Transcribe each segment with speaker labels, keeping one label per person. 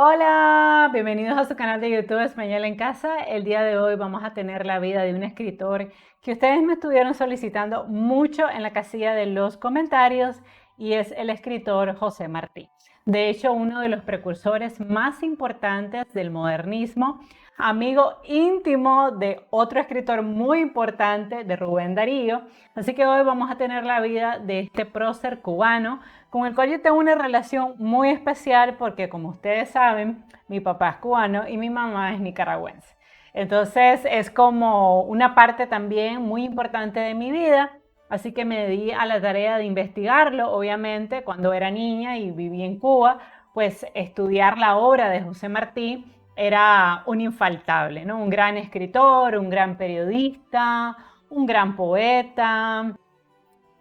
Speaker 1: Hola, bienvenidos a su canal de YouTube Español en Casa. El día de hoy vamos a tener la vida de un escritor que ustedes me estuvieron solicitando mucho en la casilla de los comentarios y es el escritor José Martí. De hecho, uno de los precursores más importantes del modernismo, amigo íntimo de otro escritor muy importante, de Rubén Darío. Así que hoy vamos a tener la vida de este prócer cubano con el cual yo tengo una relación muy especial porque, como ustedes saben, mi papá es cubano y mi mamá es nicaragüense. Entonces es como una parte también muy importante de mi vida, así que me di a la tarea de investigarlo. Obviamente, cuando era niña y viví en Cuba, pues estudiar la obra de José Martí era un infaltable, ¿no? Un gran escritor, un gran periodista, un gran poeta,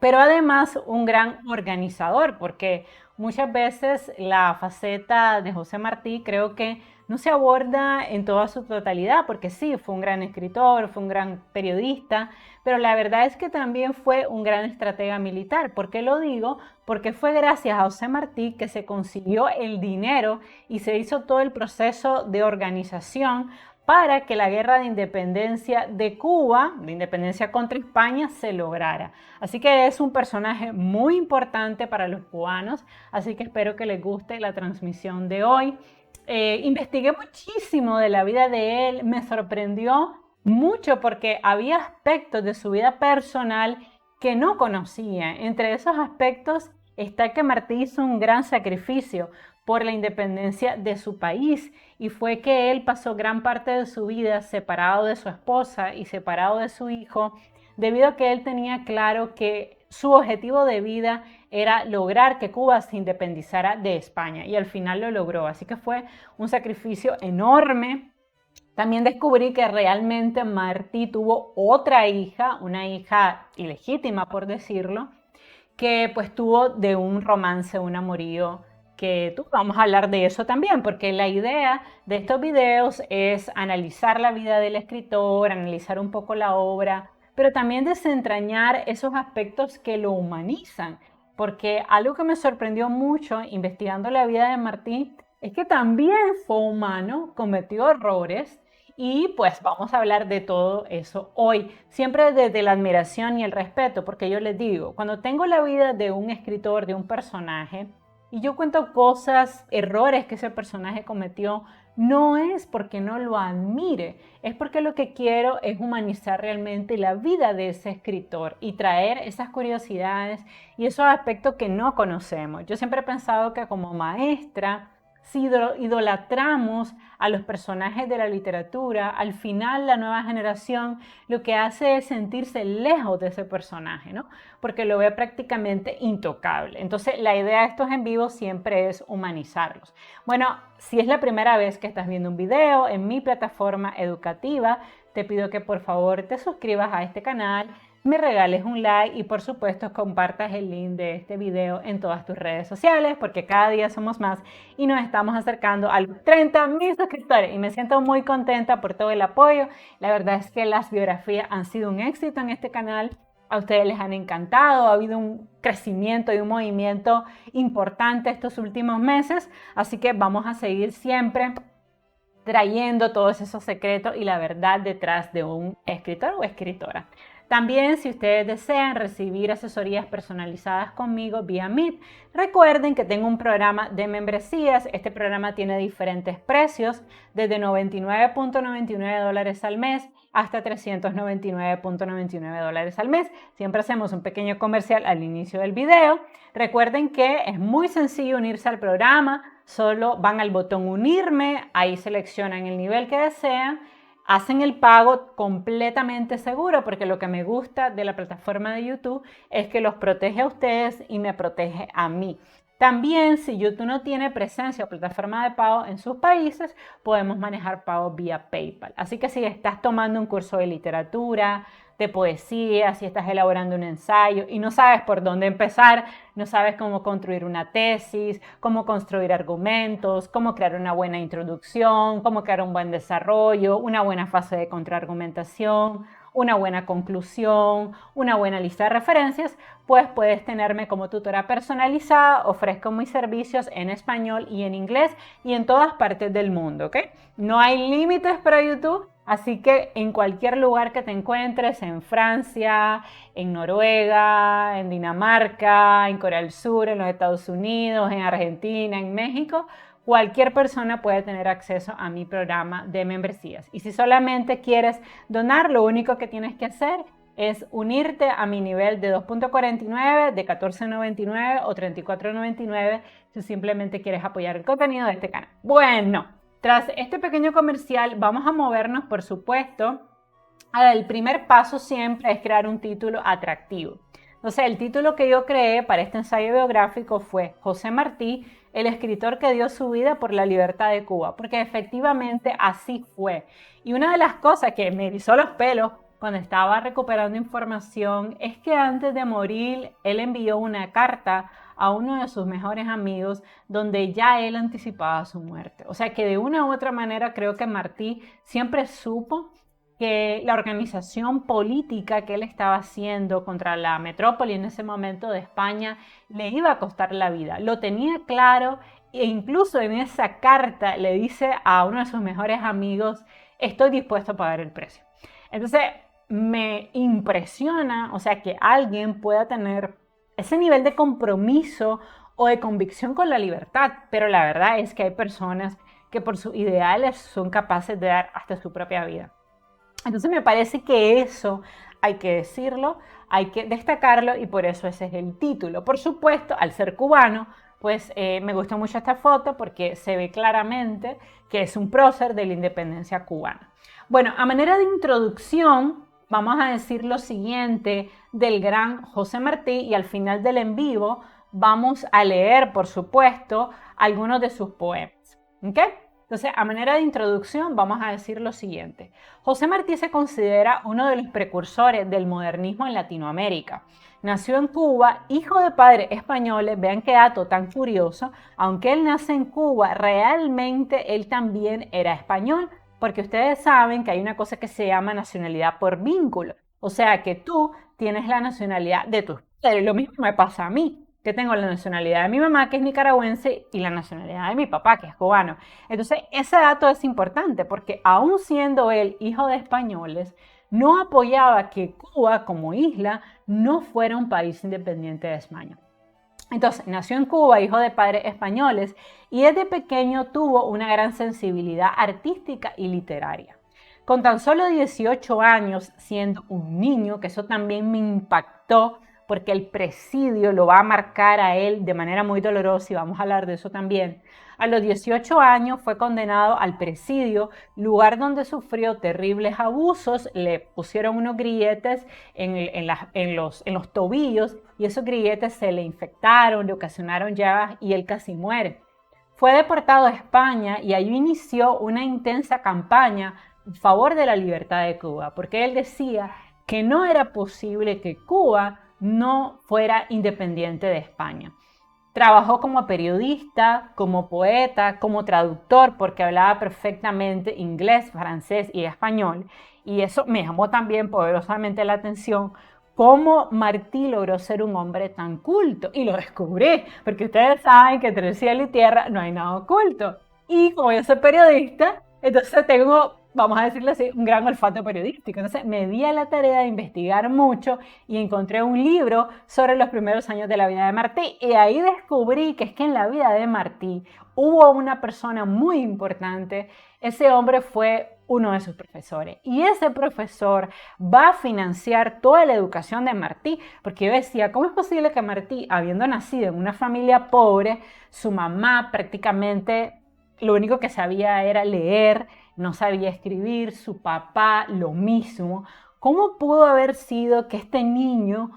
Speaker 1: pero además un gran organizador, porque muchas veces la faceta de José Martí creo que no se aborda en toda su totalidad, porque sí, fue un gran escritor, fue un gran periodista, pero la verdad es que también fue un gran estratega militar. ¿Por qué lo digo? Porque fue gracias a José Martí que se consiguió el dinero y se hizo todo el proceso de organización para que la guerra de independencia de Cuba, de independencia contra España, se lograra. Así que es un personaje muy importante para los cubanos, así que espero que les guste la transmisión de hoy. Investigué muchísimo de la vida de él, me sorprendió mucho porque había aspectos de su vida personal que no conocía. Entre esos aspectos está que Martí hizo un gran sacrificio por la independencia de su país y fue que él pasó gran parte de su vida separado de su esposa y separado de su hijo debido a que él tenía claro que su objetivo de vida era lograr que Cuba se independizara de España y al final lo logró. Así que fue un sacrificio enorme. También descubrí que realmente Martí tuvo otra hija, una hija ilegítima por decirlo, que pues tuvo de un romance, un amorío que tú, vamos a hablar de eso también, porque la idea de estos videos es analizar la vida del escritor, analizar un poco la obra, pero también desentrañar esos aspectos que lo humanizan, porque algo que me sorprendió mucho investigando la vida de Martí es que también fue humano, cometió errores y pues vamos a hablar de todo eso hoy, siempre desde la admiración y el respeto, porque yo les digo, cuando tengo la vida de un escritor, de un personaje, y yo cuento cosas, errores que ese personaje cometió, no es porque no lo admire, es porque lo que quiero es humanizar realmente la vida de ese escritor y traer esas curiosidades y esos aspectos que no conocemos. Yo siempre he pensado que como maestra, si idolatramos a los personajes de la literatura, al final la nueva generación lo que hace es sentirse lejos de ese personaje, ¿no? Porque lo ve prácticamente intocable. Entonces, la idea de estos en vivo siempre es humanizarlos. Bueno, si es la primera vez que estás viendo un video en mi plataforma educativa, te pido que por favor te suscribas a este canal, me regales un like y por supuesto compartas el link de este video en todas tus redes sociales porque cada día somos más y nos estamos acercando a los 30,000 suscriptores y me siento muy contenta por todo el apoyo. La verdad es que las biografías han sido un éxito en este canal. A ustedes les han encantado, ha habido un crecimiento y un movimiento importante estos últimos meses, así que vamos a seguir siempre trayendo todos esos secretos y la verdad detrás de un escritor o escritora. También, si ustedes desean recibir asesorías personalizadas conmigo vía Meet, recuerden que tengo un programa de membresías. Este programa tiene diferentes precios, desde $99.99 al mes hasta $399.99 al mes. Siempre hacemos un pequeño comercial al inicio del video. Recuerden que es muy sencillo unirse al programa. Solo van al botón unirme, ahí seleccionan el nivel que desean, hacen el pago completamente seguro porque lo que me gusta de la plataforma de YouTube es que los protege a ustedes y me protege a mí. También, si YouTube no tiene presencia o plataforma de pago en sus países, podemos manejar pagos vía PayPal. Así que si estás tomando un curso de literatura, de poesía, si estás elaborando un ensayo y no sabes por dónde empezar, no sabes cómo construir una tesis, cómo construir argumentos, cómo crear una buena introducción, cómo crear un buen desarrollo, una buena fase de contraargumentación, una buena conclusión, una buena lista de referencias, pues puedes tenerme como tutora personalizada. Ofrezco mis servicios en español y en inglés y en todas partes del mundo, ¿ok? No hay límites para YouTube, así que en cualquier lugar que te encuentres, en Francia, en Noruega, en Dinamarca, en Corea del Sur, en los Estados Unidos, en Argentina, en México, cualquier persona puede tener acceso a mi programa de membresías. Y si solamente quieres donar, lo único que tienes que hacer es unirte a mi nivel de 2.49, de 14.99 o 34.99 si simplemente quieres apoyar el contenido de este canal. Bueno, tras este pequeño comercial vamos a movernos, por supuesto. El primer paso siempre es crear un título atractivo. Entonces, el título que yo creé para este ensayo biográfico fue José Martí, el escritor que dio su vida por la libertad de Cuba, porque efectivamente así fue. Y una de las cosas que me erizó los pelos cuando estaba recuperando información es que antes de morir, él envió una carta a uno de sus mejores amigos donde ya él anticipaba su muerte. O sea que de una u otra manera creo que Martí siempre supo que la organización política que él estaba haciendo contra la metrópoli en ese momento de España le iba a costar la vida. Lo tenía claro e incluso en esa carta le dice a uno de sus mejores amigos, estoy dispuesto a pagar el precio. Entonces me impresiona, o sea, que alguien pueda tener ese nivel de compromiso o de convicción con la libertad, pero la verdad es que hay personas que por sus ideales son capaces de dar hasta su propia vida. Entonces me parece que eso hay que decirlo, hay que destacarlo y por eso ese es el título. Por supuesto, al ser cubano, pues me gustó mucho esta foto porque se ve claramente que es un prócer de la independencia cubana. Bueno, a manera de introducción, vamos a decir lo siguiente del gran José Martí y al final del en vivo vamos a leer, por supuesto, algunos de sus poemas. ¿Ok? Entonces, a manera de introducción, vamos a decir lo siguiente. José Martí se considera uno de los precursores del modernismo en Latinoamérica. Nació en Cuba, hijo de padres españoles. Vean qué dato tan curioso. Aunque él nace en Cuba, realmente él también era español, porque ustedes saben que hay una cosa que se llama nacionalidad por vínculo. O sea, que tú tienes la nacionalidad de tus padres. Lo mismo me pasa a mí, que tengo la nacionalidad de mi mamá, que es nicaragüense, y la nacionalidad de mi papá, que es cubano. Entonces, ese dato es importante porque aún siendo él hijo de españoles, no apoyaba que Cuba como isla no fuera un país independiente de España. Entonces, nació en Cuba, hijo de padres españoles, y desde pequeño tuvo una gran sensibilidad artística y literaria. Con tan solo 18 años, siendo un niño, que eso también me impactó, porque el presidio lo va a marcar a él de manera muy dolorosa y vamos a hablar de eso también. A los 18 años fue condenado al presidio, lugar donde sufrió terribles abusos. Le pusieron unos grilletes en los tobillos y esos grilletes se le infectaron, le ocasionaron llagas y él casi muere. Fue deportado a España y allí inició una intensa campaña en favor de la libertad de Cuba, porque él decía que no era posible que Cuba no fuera independiente de España. Trabajó como periodista, como poeta, como traductor, porque hablaba perfectamente inglés, francés y español. Y eso me llamó también poderosamente la atención, cómo Martí logró ser un hombre tan culto. Y lo descubrí, porque ustedes saben que entre el cielo y tierra no hay nada oculto. Y como yo soy periodista, entonces tengo, vamos a decirlo así, un gran olfato periodístico. Entonces me di a la tarea de investigar mucho y encontré un libro sobre los primeros años de la vida de Martí. Y ahí descubrí que es que en la vida de Martí hubo una persona muy importante. Ese hombre fue uno de sus profesores. Y ese profesor va a financiar toda la educación de Martí. Porque yo decía, ¿cómo es posible que Martí, habiendo nacido en una familia pobre, su mamá prácticamente lo único que sabía era leer, no sabía escribir, su papá lo mismo? ¿Cómo pudo haber sido que este niño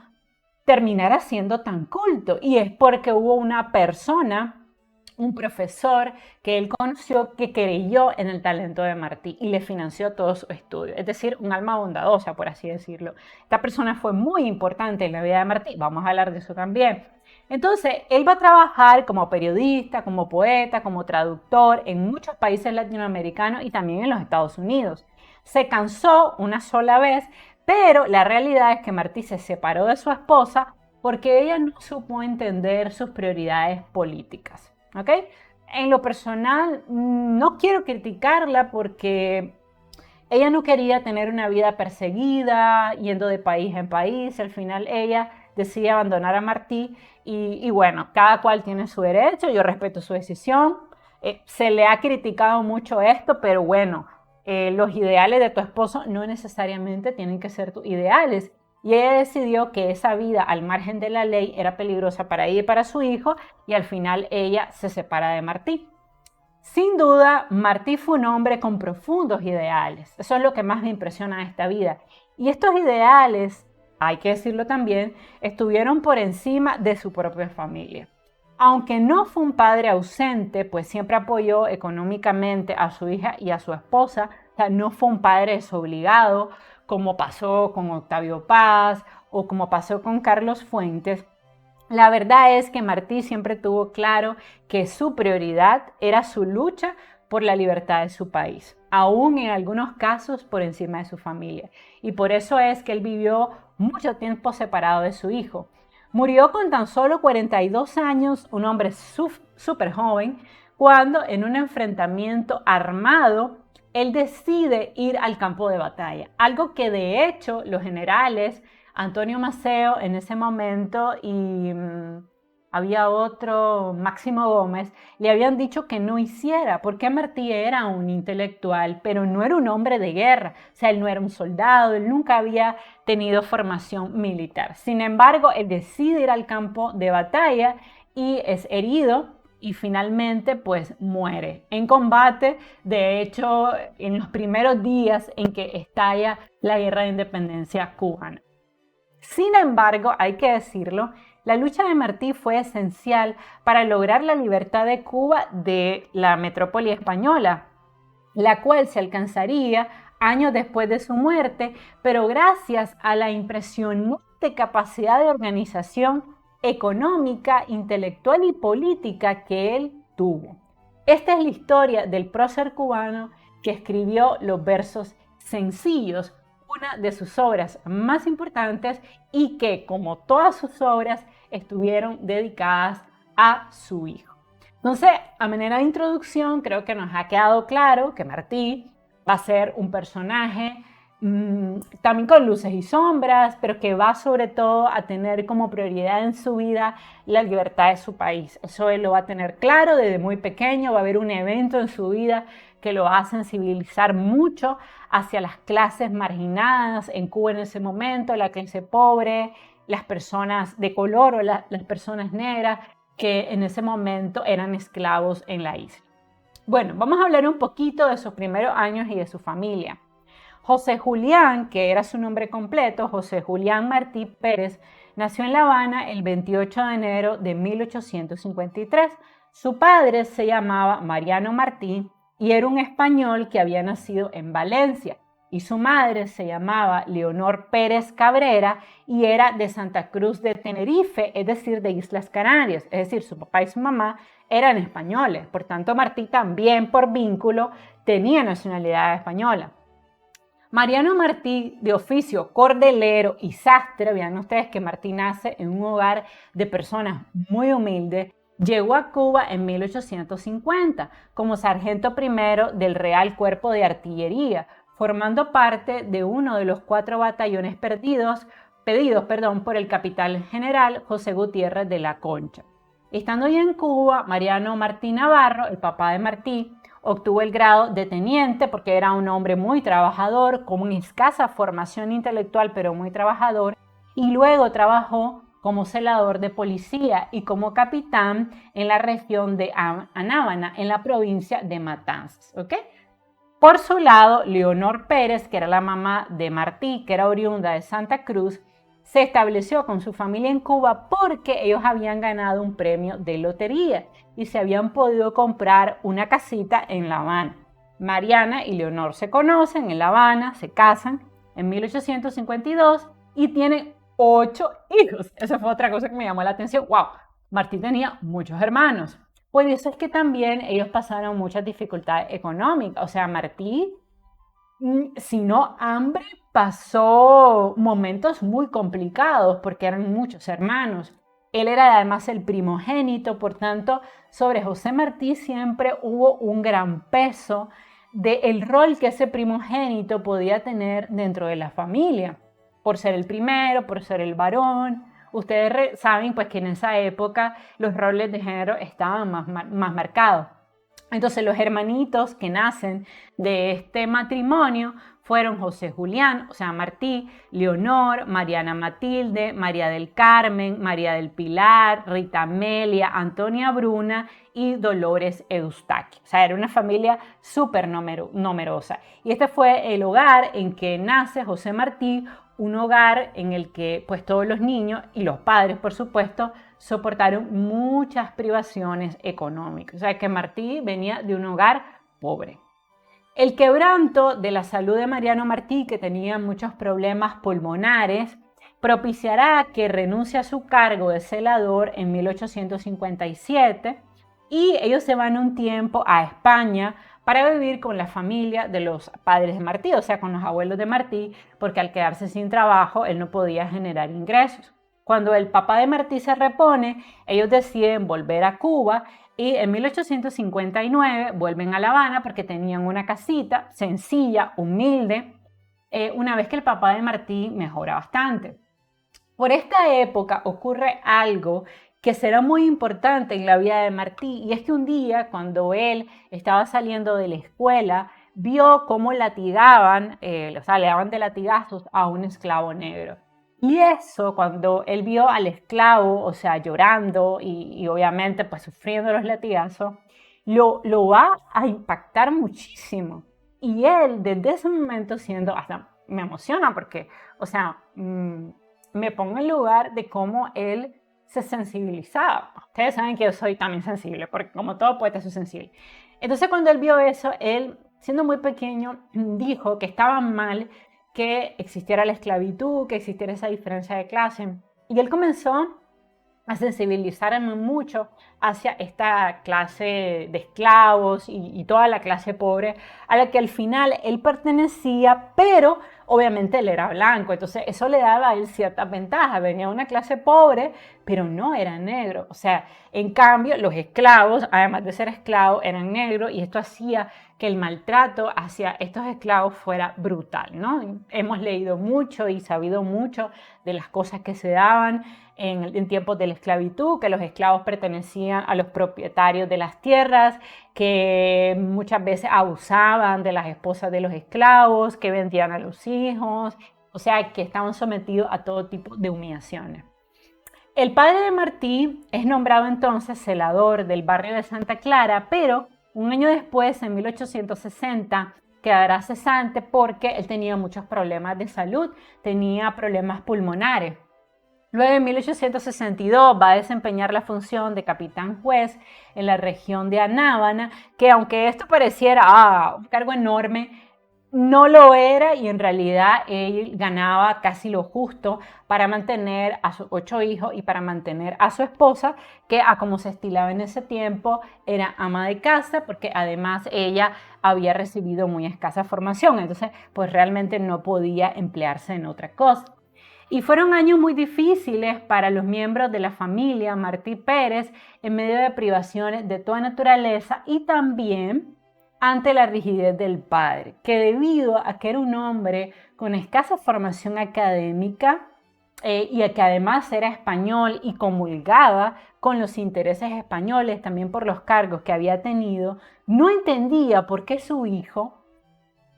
Speaker 1: terminara siendo tan culto? Y es porque hubo una persona, un profesor que él conoció que creyó en el talento de Martí y le financió todo su estudio. Es decir, un alma bondadosa, por así decirlo. Esta persona fue muy importante en la vida de Martí. Vamos a hablar de eso también. Entonces, él va a trabajar como periodista, como poeta, como traductor en muchos países latinoamericanos y también en los Estados Unidos. Se cansó una sola vez, Pero la realidad es que Martí se separó de su esposa porque ella no supo entender sus prioridades políticas, ¿ok? En lo personal, no quiero criticarla porque ella no quería tener una vida perseguida, yendo de país en país. Al final ella decide abandonar a Martí y bueno, cada cual tiene su derecho, yo respeto su decisión. Se le ha criticado mucho esto, pero bueno, los ideales de tu esposo no necesariamente tienen que ser tus ideales. Y ella decidió que esa vida al margen de la ley era peligrosa para ella y para su hijo, y al final ella se separa de Martí. Sin duda, Martí fue un hombre con profundos ideales. Eso es lo que más me impresiona de esta vida. Y estos ideales, hay que decirlo también, estuvieron por encima de su propia familia. Aunque no fue un padre ausente, pues siempre apoyó económicamente a su hija y a su esposa. O sea, no fue un padre desobligado, como pasó con Octavio Paz o como pasó con Carlos Fuentes. La verdad es que Martí siempre tuvo claro que su prioridad era su lucha por la libertad de su país, aún en algunos casos por encima de su familia. Y por eso es que él vivió mucho tiempo separado de su hijo. Murió con tan solo 42 años, un hombre súper joven, cuando en un enfrentamiento armado él decide ir al campo de batalla. Algo que de hecho los generales Antonio Maceo en ese momento y había otro, Máximo Gómez, le habían dicho que no hiciera, porque Martí era un intelectual, pero no era un hombre de guerra. O sea, él no era un soldado, él nunca había tenido formación militar. Sin embargo, él decide ir al campo de batalla y es herido y finalmente pues muere en combate. De hecho, en los primeros días en que estalla la guerra de independencia cubana. Sin embargo, hay que decirlo, la lucha de Martí fue esencial para lograr la libertad de Cuba de la metrópoli española, la cual se alcanzaría años después de su muerte, pero gracias a la impresionante capacidad de organización económica, intelectual y política que él tuvo. Esta es la historia del prócer cubano que escribió los versos sencillos, una de sus obras más importantes y que, como todas sus obras, estuvieron dedicadas a su hijo. Entonces, a manera de introducción, creo que nos ha quedado claro que Martí va a ser un personaje también con luces y sombras, pero que va sobre todo a tener como prioridad en su vida la libertad de su país. Eso él lo va a tener claro desde muy pequeño, va a haber un evento en su vida que lo va a sensibilizar mucho hacia las clases marginadas en Cuba en ese momento, la clase pobre, las personas de color o las personas negras que en ese momento eran esclavos en la isla. Bueno, vamos a hablar un poquito de sus primeros años y de su familia. José Julián, que era su nombre completo, José Julián Martí Pérez, nació en La Habana el 28 de enero de 1853. Su padre se llamaba Mariano Martí y era un español que había nacido en Valencia. Y su madre se llamaba Leonor Pérez Cabrera y era de Santa Cruz de Tenerife, es decir, de Islas Canarias. Es decir, su papá y su mamá eran españoles. Por tanto, Martí también por vínculo tenía nacionalidad española. Mariano Martí, de oficio cordelero y sastre, vean ustedes que Martí nace en un hogar de personas muy humildes, llegó a Cuba en 1850 como sargento primero del Real Cuerpo de Artillería, formando parte de uno de los 4 batallones pedidos por el capitán general José Gutiérrez de la Concha. Estando ya en Cuba, Mariano Martí Navarro, el papá de Martí, obtuvo el grado de teniente porque era un hombre muy trabajador, con una escasa formación intelectual, pero muy trabajador, y luego trabajó como celador de policía y como capitán en la región de Anábana, en la provincia de Matanzas. ¿Okay? Por su lado, Leonor Pérez, que era la mamá de Martí, que era oriunda de Santa Cruz, se estableció con su familia en Cuba porque ellos habían ganado un premio de lotería y se habían podido comprar una casita en La Habana. Mariana y Leonor se conocen en La Habana, se casan en 1852 y tienen 8 hijos. Esa fue otra cosa que me llamó la atención. ¡Wow! Martí tenía muchos hermanos. Por eso es que también ellos pasaron muchas dificultades económicas. O sea, Martí, si no hambre, pasó momentos muy complicados porque eran muchos hermanos. Él era además el primogénito, por tanto, sobre José Martí siempre hubo un gran peso del rol que ese primogénito podía tener dentro de la familia, por ser el primero, por ser el varón. Ustedes saben pues que en esa época los roles de género estaban más marcados. Entonces los hermanitos que nacen de este matrimonio fueron José Julián, o sea, Martí, Leonor, Mariana Matilde, María del Carmen, María del Pilar, Rita Amelia, Antonia Bruna y Dolores Eustaquio. O sea, era una familia súper numerosa. Y este fue el hogar en que nace José Martí, un hogar en el que pues todos los niños y los padres, por supuesto, soportaron muchas privaciones económicas. O sea, que Martí venía de un hogar pobre. El quebranto de la salud de Mariano Martí, que tenía muchos problemas pulmonares, propiciará que renuncie a su cargo de celador en 1857 y ellos se van un tiempo a España para vivir con la familia de los padres de Martí, o sea, con los abuelos de Martí, porque al quedarse sin trabajo, él no podía generar ingresos. Cuando el papá de Martí se repone, ellos deciden volver a Cuba y en 1859 vuelven a La Habana porque tenían una casita sencilla, humilde, una vez que el papá de Martí mejora bastante. Por esta época ocurre algo que será muy importante en la vida de Martí, y es que un día, cuando él estaba saliendo de la escuela, vio cómo latigaban, o sea, le daban de latigazos a un esclavo negro. Y eso, cuando él vio al esclavo, o sea, llorando y obviamente pues sufriendo los latigazos, lo va a impactar muchísimo. Y él, desde ese momento, hasta me emociona porque, o sea, me pongo en lugar de cómo él se sensibilizaba. Ustedes saben que yo soy también sensible, porque como todo poeta soy sensible. Entonces cuando él vio eso, él, siendo muy pequeño, dijo que estaba mal que existiera la esclavitud, que existiera esa diferencia de clase. Y él comenzó a sensibilizarme mucho hacia esta clase de esclavos y toda la clase pobre a la que al final él pertenecía, pero obviamente él era blanco, entonces eso le daba a él ciertas ventajas. Venía de una clase pobre, pero no era negro. O sea, en cambio, los esclavos, además de ser esclavos, eran negros y esto hacía que el maltrato hacia estos esclavos fuera brutal, ¿no? Hemos leído mucho y sabido mucho de las cosas que se daban en tiempos de la esclavitud, que los esclavos pertenecían a los propietarios de las tierras, que muchas veces abusaban de las esposas de los esclavos, que vendían a los hijos, o sea, que estaban sometidos a todo tipo de humillaciones. El padre de Martí es nombrado entonces celador del barrio de Santa Clara, pero un año después, en 1860, quedará cesante porque él tenía muchos problemas de salud, tenía problemas pulmonares. Luego, en 1862, va a desempeñar la función de capitán juez en la región de Anábana, que aunque esto pareciera un cargo enorme, no lo era, y en realidad él ganaba casi lo justo para mantener a sus 8 hijos y para mantener a su esposa, que a como se estilaba en ese tiempo era ama de casa, porque además ella había recibido muy escasa formación, entonces pues realmente no podía emplearse en otra cosa. Y fueron años muy difíciles para los miembros de la familia Martí Pérez en medio de privaciones de toda naturaleza y también ante la rigidez del padre, que debido a que era un hombre con escasa formación académica y a que además era español y comulgaba con los intereses españoles también por los cargos que había tenido, no entendía por qué su hijo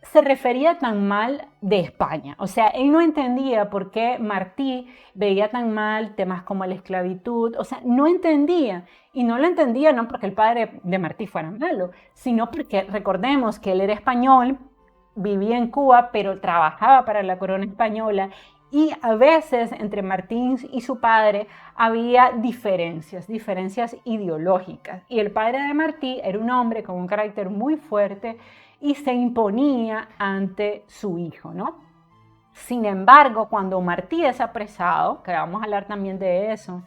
Speaker 1: se refería tan mal de España. O sea, él no entendía por qué Martí veía tan mal temas como la esclavitud. O sea, no entendía. Y no lo entendía no porque el padre de Martí fuera malo, sino porque recordemos que él era español, vivía en Cuba, pero trabajaba para la corona española. Y a veces entre Martín y su padre había diferencias ideológicas. Y el padre de Martí era un hombre con un carácter muy fuerte y se imponía ante su hijo, ¿no? Sin embargo, cuando Martí es apresado, que vamos a hablar también de eso,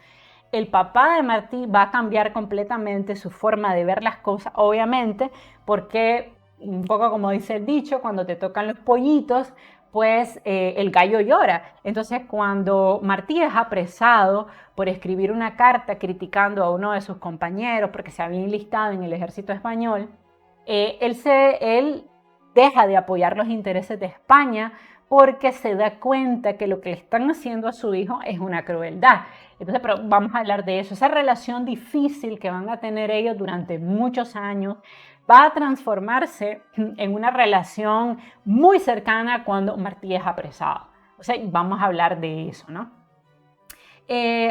Speaker 1: el papá de Martí va a cambiar completamente su forma de ver las cosas, obviamente, porque un poco como dice el dicho, cuando te tocan los pollitos, pues el gallo llora. Entonces, cuando Martí es apresado por escribir una carta criticando a uno de sus compañeros porque se había enlistado en el ejército español, él deja de apoyar los intereses de España porque se da cuenta que lo que le están haciendo a su hijo es una crueldad. Entonces, pero vamos a hablar de eso. Esa relación difícil que van a tener ellos durante muchos años va a transformarse en una relación muy cercana cuando Martí es apresado. O sea, vamos a hablar de eso, ¿no?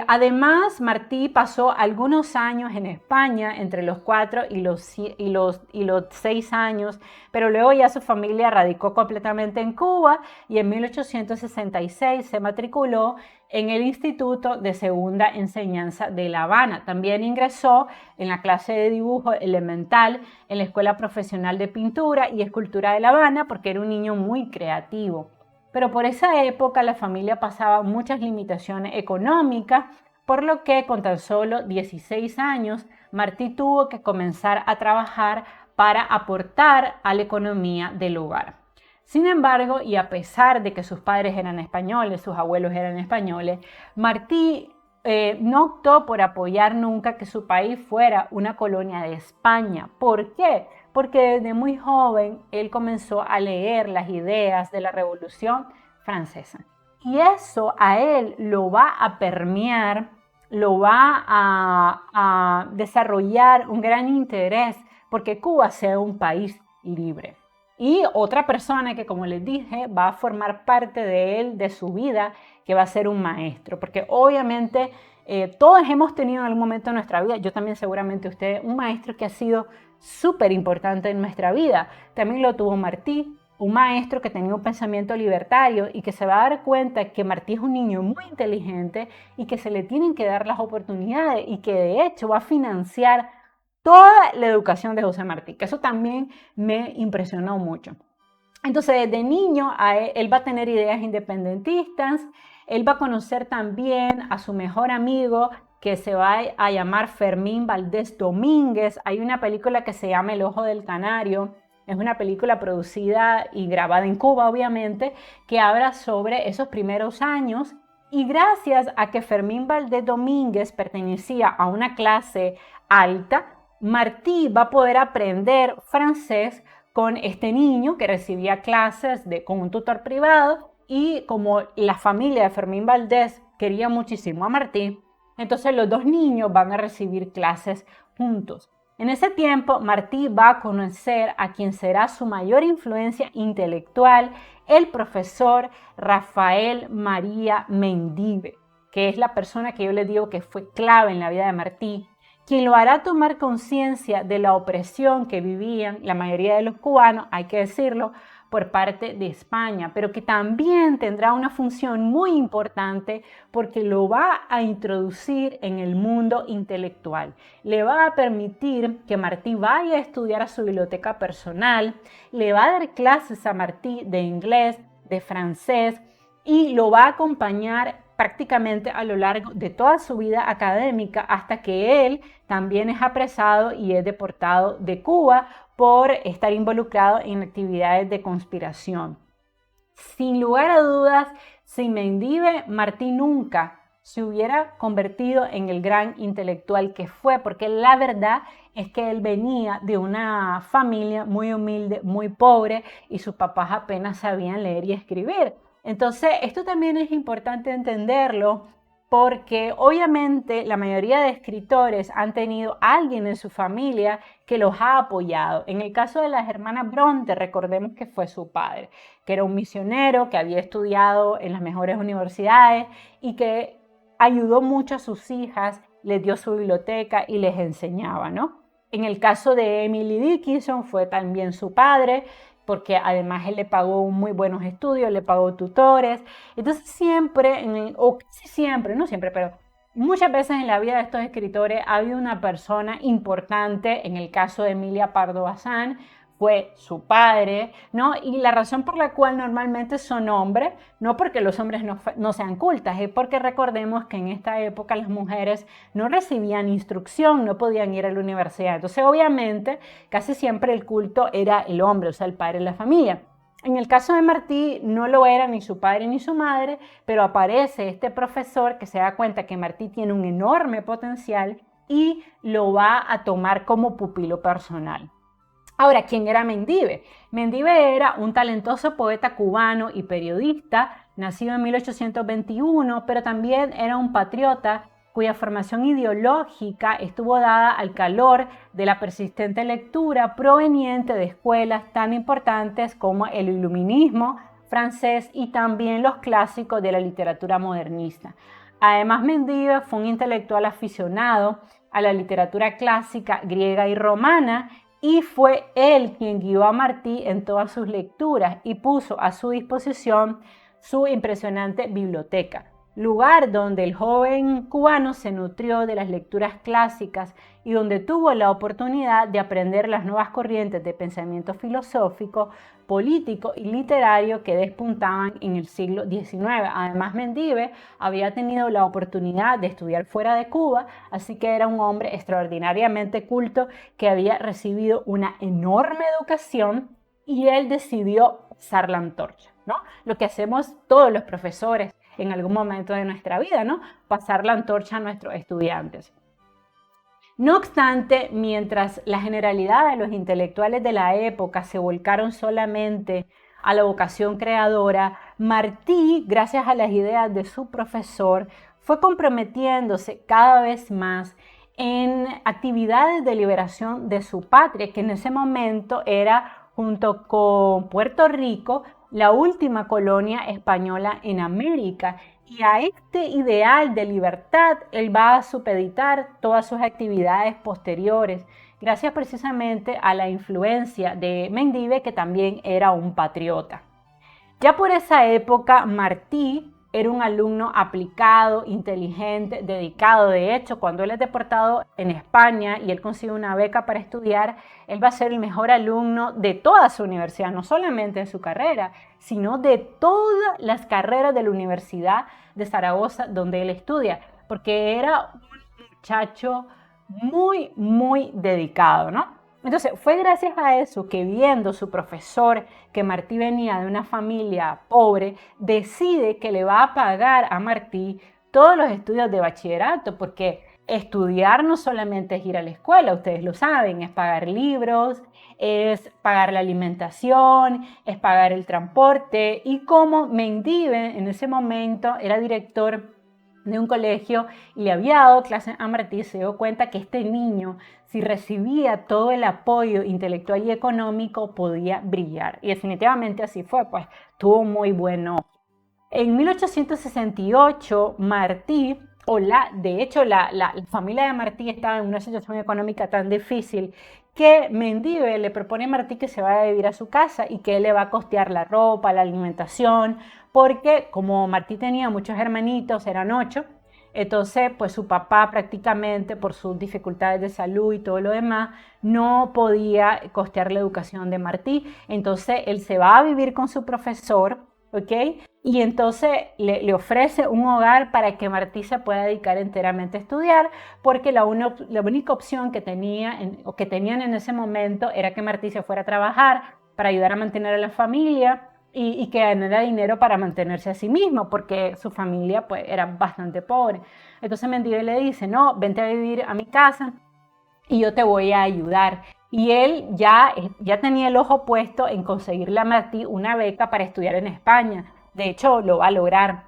Speaker 1: Además, Martí pasó algunos años en España, entre los 4 y los 6 años, pero luego ya su familia radicó completamente en Cuba y en 1866 se matriculó en el Instituto de Segunda Enseñanza de La Habana. También ingresó en la clase de dibujo elemental en la Escuela Profesional de Pintura y Escultura de La Habana porque era un niño muy creativo. Pero por esa época la familia pasaba muchas limitaciones económicas, por lo que con tan solo 16 años, Martí tuvo que comenzar a trabajar para aportar a la economía del hogar. Sin embargo, y a pesar de que sus padres eran españoles, sus abuelos eran españoles, Martí no optó por apoyar nunca que su país fuera una colonia de España. ¿Por qué? Porque desde muy joven él comenzó a leer las ideas de la Revolución Francesa. Y eso a él lo va a permear, lo va a desarrollar un gran interés porque Cuba sea un país libre. Y otra persona que, como les dije, va a formar parte de él, de su vida, que va a ser un maestro. Porque obviamente todos hemos tenido en algún momento de nuestra vida, yo también seguramente usted, un maestro que ha sido súper importante en nuestra vida. También lo tuvo Martí, un maestro que tenía un pensamiento libertario y que se va a dar cuenta que Martí es un niño muy inteligente y que se le tienen que dar las oportunidades y que de hecho va a financiar toda la educación de José Martí, que eso también me impresionó mucho. Entonces, desde niño, él va a tener ideas independentistas, él va a conocer también a su mejor amigo, que se va a llamar Fermín Valdés Domínguez. Hay una película que se llama El Ojo del Canario, es una película producida y grabada en Cuba, obviamente, que habla sobre esos primeros años. Y gracias a que Fermín Valdés Domínguez pertenecía a una clase alta, Martí va a poder aprender francés con este niño que recibía clases con un tutor privado, y como la familia de Fermín Valdés quería muchísimo a Martí, entonces los dos niños van a recibir clases juntos. En ese tiempo, Martí va a conocer a quien será su mayor influencia intelectual, el profesor Rafael María Mendive, que es la persona que yo les digo que fue clave en la vida de Martí, quien lo hará tomar conciencia de la opresión que vivían la mayoría de los cubanos, hay que decirlo, por parte de España, pero que también tendrá una función muy importante porque lo va a introducir en el mundo intelectual. Le va a permitir que Martí vaya a estudiar a su biblioteca personal, le va a dar clases a Martí de inglés, de francés, y lo va a acompañar prácticamente a lo largo de toda su vida académica hasta que él también es apresado y es deportado de Cuba por estar involucrado en actividades de conspiración. Sin lugar a dudas, sin Mendive, Martí nunca se hubiera convertido en el gran intelectual que fue, porque la verdad es que él venía de una familia muy humilde, muy pobre, y sus papás apenas sabían leer y escribir. Entonces, esto también es importante entenderlo, porque obviamente la mayoría de escritores han tenido a alguien en su familia que los ha apoyado. En el caso de las hermanas Bronte, recordemos que fue su padre, que era un misionero, que había estudiado en las mejores universidades y que ayudó mucho a sus hijas, les dio su biblioteca y les enseñaba, ¿no? En el caso de Emily Dickinson fue también su padre, porque además él le pagó muy buenos estudios, le pagó tutores. Entonces siempre, o casi siempre, no siempre, pero muchas veces en la vida de estos escritores ha habido una persona importante. En el caso de Emilia Pardo Bazán fue su padre, ¿no? Y la razón por la cual normalmente son hombres, no porque los hombres no sean cultas, es porque recordemos que en esta época las mujeres no recibían instrucción, no podían ir a la universidad. Entonces, obviamente, casi siempre el culto era el hombre, o sea, el padre de la familia. En el caso de Martí no lo era ni su padre ni su madre, pero aparece este profesor que se da cuenta que Martí tiene un enorme potencial y lo va a tomar como pupilo personal. Ahora, ¿quién era Mendive? Mendive era un talentoso poeta cubano y periodista, nacido en 1821, pero también era un patriota cuya formación ideológica estuvo dada al calor de la persistente lectura proveniente de escuelas tan importantes como el iluminismo francés y también los clásicos de la literatura modernista. Además, Mendive fue un intelectual aficionado a la literatura clásica griega y romana y fue él quien guió a Martí en todas sus lecturas y puso a su disposición su impresionante biblioteca, lugar donde el joven cubano se nutrió de las lecturas clásicas y donde tuvo la oportunidad de aprender las nuevas corrientes de pensamiento filosófico, político y literario que despuntaban en el siglo XIX. Además, Mendive había tenido la oportunidad de estudiar fuera de Cuba, así que era un hombre extraordinariamente culto que había recibido una enorme educación y él decidió pasar la antorcha, ¿no? Lo que hacemos todos los profesores en algún momento de nuestra vida, ¿no? Pasar la antorcha a nuestros estudiantes. No obstante, mientras la generalidad de los intelectuales de la época se volcaron solamente a la vocación creadora, Martí, gracias a las ideas de su profesor, fue comprometiéndose cada vez más en actividades de liberación de su patria, que en ese momento era, junto con Puerto Rico, la última colonia española en América. Y a este ideal de libertad él va a supeditar todas sus actividades posteriores, gracias precisamente a la influencia de Mendive, que también era un patriota. Ya por esa época, Martí era un alumno aplicado, inteligente, dedicado. De hecho, cuando él es deportado en España y él consigue una beca para estudiar, él va a ser el mejor alumno de toda su universidad, no solamente de su carrera, sino de todas las carreras de la Universidad de Zaragoza donde él estudia, porque era un muchacho muy dedicado, ¿no? Entonces, fue gracias a eso que viendo su profesor que Martí venía de una familia pobre, decide que le va a pagar a Martí todos los estudios de bachillerato, porque estudiar no solamente es ir a la escuela, ustedes lo saben, es pagar libros, es pagar la alimentación, es pagar el transporte. Y como Mendive en ese momento era director de un colegio y le había dado clases a Martí, se dio cuenta que este niño, si recibía todo el apoyo intelectual y económico, podía brillar. Y definitivamente así fue, pues tuvo muy buen ojo. En 1868, Martí, de hecho la familia de Martí estaba en una situación económica tan difícil que Mendive le propone a Martí que se vaya a vivir a su casa y que él le va a costear la ropa, la alimentación, porque como Martí tenía muchos hermanitos, eran 8, entonces pues su papá prácticamente por sus dificultades de salud y todo lo demás no podía costear la educación de Martí. Entonces él se va a vivir con su profesor, ¿ok? Y entonces le ofrece un hogar para que Martí se pueda dedicar enteramente a estudiar, porque la única opción que tenían en ese momento era que Martí se fuera a trabajar para ayudar a mantener a la familia y que ganara dinero para mantenerse a sí mismo, porque su familia pues era bastante pobre. Entonces Mendive le dice, no, vente a vivir a mi casa y yo te voy a ayudar. Y él ya tenía el ojo puesto en conseguirle a Martí una beca para estudiar en España. De hecho, lo va a lograr.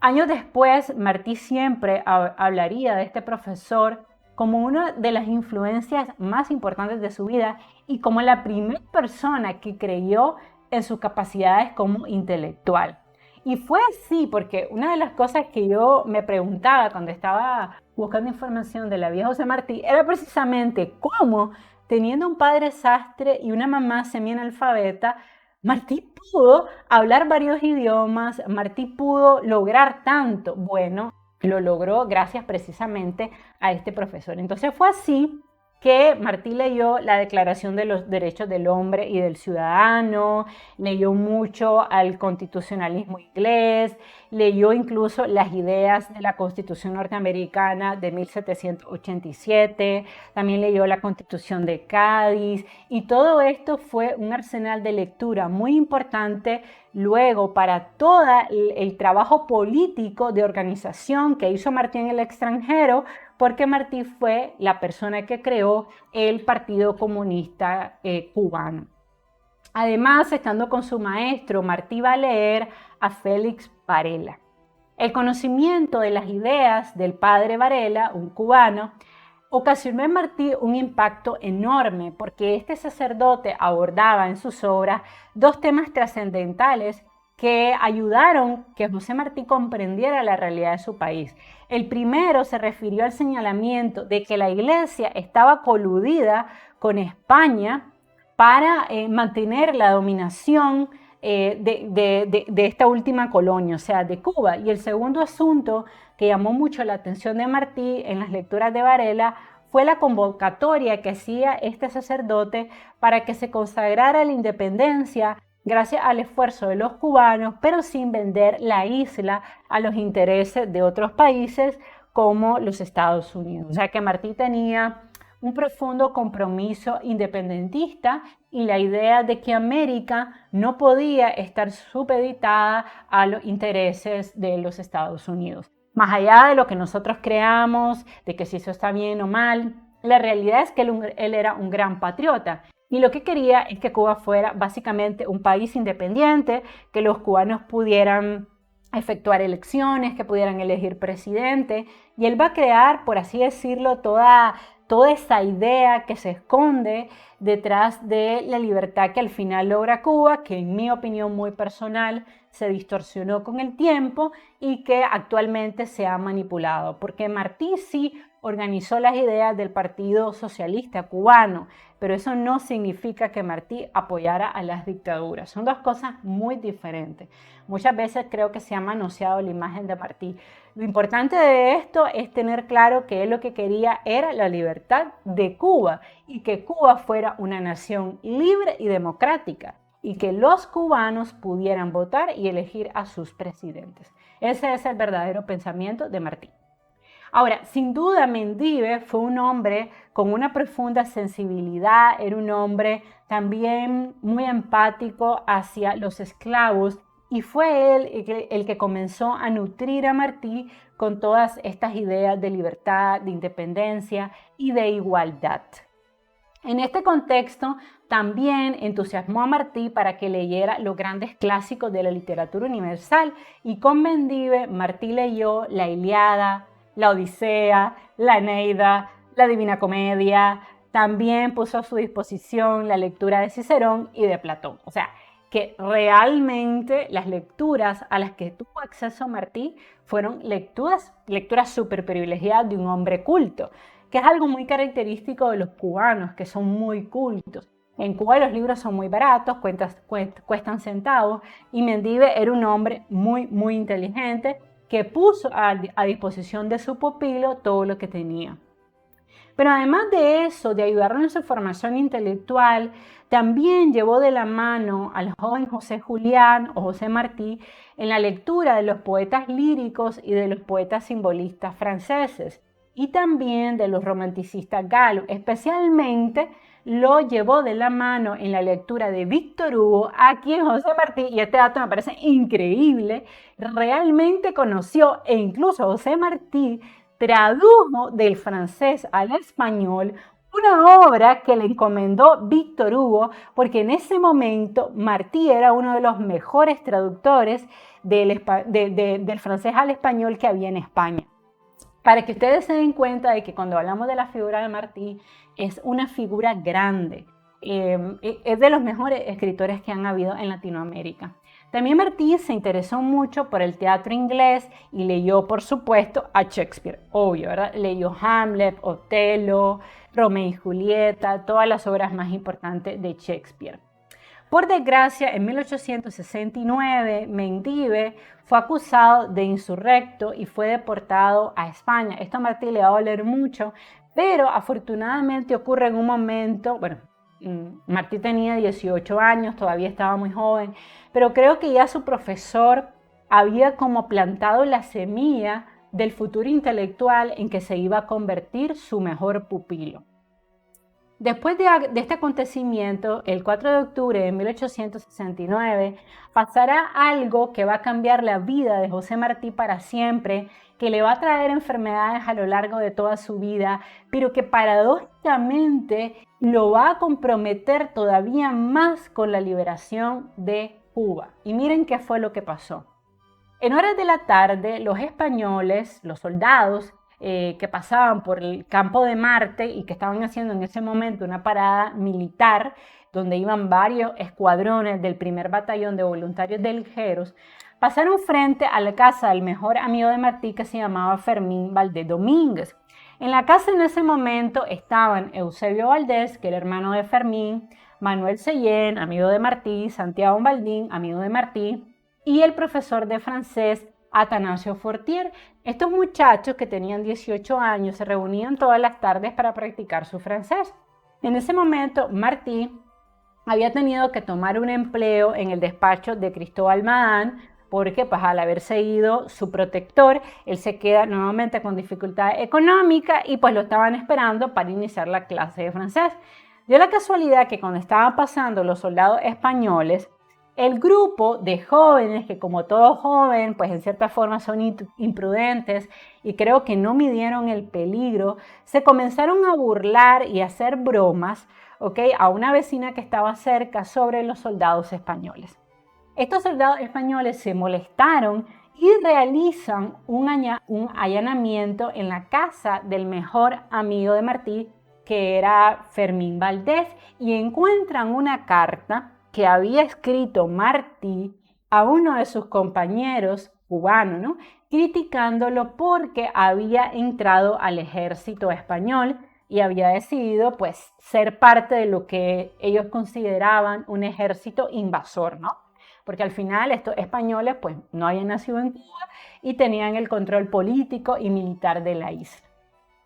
Speaker 1: Años después, Martí siempre hablaría de este profesor como una de las influencias más importantes de su vida y como la primera persona que creyó en sus capacidades como intelectual. Y fue así porque una de las cosas que yo me preguntaba cuando estaba buscando información de la vida de José Martí era precisamente cómo, teniendo un padre sastre y una mamá semianalfabeta, Martí pudo hablar varios idiomas, Martí pudo lograr tanto. Bueno, lo logró gracias precisamente a este profesor. Entonces fue así que Martí leyó la Declaración de los Derechos del Hombre y del Ciudadano, leyó mucho al constitucionalismo inglés, leyó incluso las ideas de la Constitución norteamericana de 1787, también leyó la Constitución de Cádiz, y todo esto fue un arsenal de lectura muy importante luego para todo el trabajo político de organización que hizo Martí en el extranjero, porque Martí fue la persona que creó el Partido Comunista Cubano. Además, estando con su maestro, Martí va a leer a Félix Varela. El conocimiento de las ideas del padre Varela, un cubano, ocasionó en Martí un impacto enorme porque este sacerdote abordaba en sus obras dos temas trascendentales que ayudaron que José Martí comprendiera la realidad de su país. El primero se refirió al señalamiento de que la Iglesia estaba coludida con España para mantener la dominación de esta última colonia, o sea, de Cuba. Y el segundo asunto que llamó mucho la atención de Martí en las lecturas de Varela fue la convocatoria que hacía este sacerdote para que se consagrara la independencia gracias al esfuerzo de los cubanos, pero sin vender la isla a los intereses de otros países como los Estados Unidos. O sea que Martí tenía un profundo compromiso independentista y la idea de que América no podía estar supeditada a los intereses de los Estados Unidos. Más allá de lo que nosotros creamos, de que si eso está bien o mal, la realidad es que él era un gran patriota. Y lo que quería es que Cuba fuera básicamente un país independiente, que los cubanos pudieran efectuar elecciones, que pudieran elegir presidente. Y él va a crear, por así decirlo, toda esa idea que se esconde detrás de la libertad que al final logra Cuba, que en mi opinión muy personal se distorsionó con el tiempo y que actualmente se ha manipulado, porque Martí sí organizó las ideas del Partido Socialista Cubano, pero eso no significa que Martí apoyara a las dictaduras. Son dos cosas muy diferentes. Muchas veces creo que se ha manoseado la imagen de Martí. Lo importante de esto es tener claro que él lo que quería era la libertad de Cuba y que Cuba fuera una nación libre y democrática y que los cubanos pudieran votar y elegir a sus presidentes. Ese es el verdadero pensamiento de Martí. Ahora, sin duda, Mendive fue un hombre con una profunda sensibilidad, era un hombre también muy empático hacia los esclavos y fue él el que comenzó a nutrir a Martí con todas estas ideas de libertad, de independencia y de igualdad. En este contexto, también entusiasmó a Martí para que leyera los grandes clásicos de la literatura universal y con Mendive, Martí leyó la Ilíada, la Odisea, la Eneida, la Divina Comedia, también puso a su disposición la lectura de Cicerón y de Platón. O sea, que realmente las lecturas a las que tuvo acceso Martí fueron lecturas súper privilegiadas de un hombre culto, que es algo muy característico de los cubanos, que son muy cultos. En Cuba los libros son muy baratos, cuestan centavos, y Mendive era un hombre muy inteligente que puso a disposición de su pupilo todo lo que tenía. Pero además de eso, de ayudarlo en su formación intelectual, también llevó de la mano al joven José Julián o José Martí en la lectura de los poetas líricos y de los poetas simbolistas franceses y también de los romanticistas galos. Especialmente lo llevó de la mano en la lectura de Víctor Hugo, a quien José Martí, y este dato me parece increíble, realmente conoció, e incluso José Martí tradujo del francés al español una obra que le encomendó Víctor Hugo, porque en ese momento Martí era uno de los mejores traductores del francés al español que había en España. Para que ustedes se den cuenta de que cuando hablamos de la figura de Martí, es una figura grande. Es de los mejores escritores que han habido en Latinoamérica. También Martí se interesó mucho por el teatro inglés y leyó, por supuesto, a Shakespeare, obvio, ¿verdad? Leyó Hamlet, Otelo, Romeo y Julieta, todas las obras más importantes de Shakespeare. Por desgracia, en 1869, Mendive fue acusado de insurrecto y fue deportado a España. Esto a Martí le va a doler mucho, Pero afortunadamente ocurre en un momento, bueno, Martí tenía 18 años, todavía estaba muy joven, pero creo que ya su profesor había como plantado la semilla del futuro intelectual en que se iba a convertir su mejor pupilo. Después de este acontecimiento, el 4 de octubre de 1869, pasará algo que va a cambiar la vida de José Martí para siempre, que le va a traer enfermedades a lo largo de toda su vida, pero que paradójicamente lo va a comprometer todavía más con la liberación de Cuba. Y miren qué fue lo que pasó. En horas de la tarde, los españoles, los soldados, que pasaban por el campo de Marte y que estaban haciendo en ese momento una parada militar donde iban varios escuadrones del primer batallón de voluntarios de ligeros, pasaron frente a la casa del mejor amigo de Martí, que se llamaba Fermín Valdés Domínguez. En la casa en ese momento estaban Eusebio Valdés, que era hermano de Fermín, Manuel Sellén, amigo de Martí, Santiago Baldín, amigo de Martí, y el profesor de francés Atanasio Fortier. Estos muchachos que tenían 18 años se reunían todas las tardes para practicar su francés. En ese momento, Martí había tenido que tomar un empleo en el despacho de Cristóbal Madán, porque pues, al haberse ido su protector, él se queda nuevamente con dificultad económica y pues lo estaban esperando para iniciar la clase de francés. Dio la casualidad que cuando estaban pasando los soldados españoles, el grupo de jóvenes, que como todo joven, pues en cierta forma son imprudentes y creo que no midieron el peligro, se comenzaron a burlar y a hacer bromas, a una vecina que estaba cerca sobre los soldados españoles. Estos soldados españoles se molestaron y realizan un allanamiento en la casa del mejor amigo de Martí, que era Fermín Valdés, y encuentran una carta que había escrito Martí a uno de sus compañeros cubanos, ¿no?, criticándolo porque había entrado al ejército español y había decidido pues ser parte de lo que ellos consideraban un ejército invasor, ¿no? Porque al final estos españoles pues no habían nacido en Cuba y tenían el control político y militar de la isla.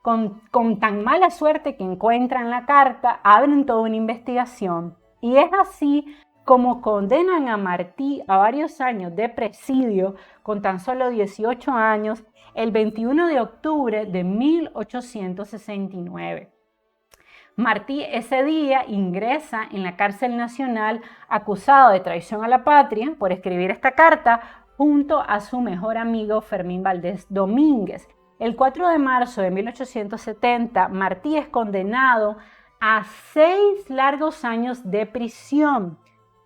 Speaker 1: Con tan mala suerte que encuentran la carta, abren toda una investigación y es así como condenan a Martí a varios años de presidio con tan solo 18 años el 21 de octubre de 1869. Martí ese día ingresa en la cárcel nacional acusado de traición a la patria por escribir esta carta junto a su mejor amigo Fermín Valdés Domínguez. El 4 de marzo de 1870, Martí es condenado a 6 largos años de prisión,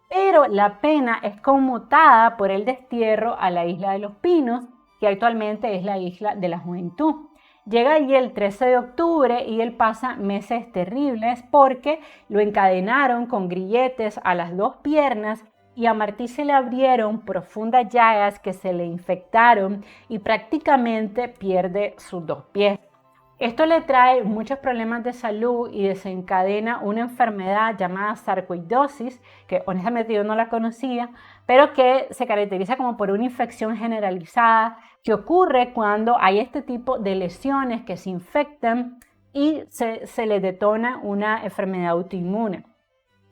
Speaker 1: pero la pena es conmutada por el destierro a la isla de los Pinos, que actualmente es la isla de la Juventud. Llega allí el 13 de octubre y él pasa meses terribles porque lo encadenaron con grilletes a las 2 piernas y a Martí se le abrieron profundas llagas que se le infectaron y prácticamente pierde sus 2 pies. Esto le trae muchos problemas de salud y desencadena una enfermedad llamada sarcoidosis, que honestamente yo no la conocía, pero que se caracteriza como por una infección generalizada que ocurre cuando hay este tipo de lesiones que se infectan y se le detona una enfermedad autoinmune.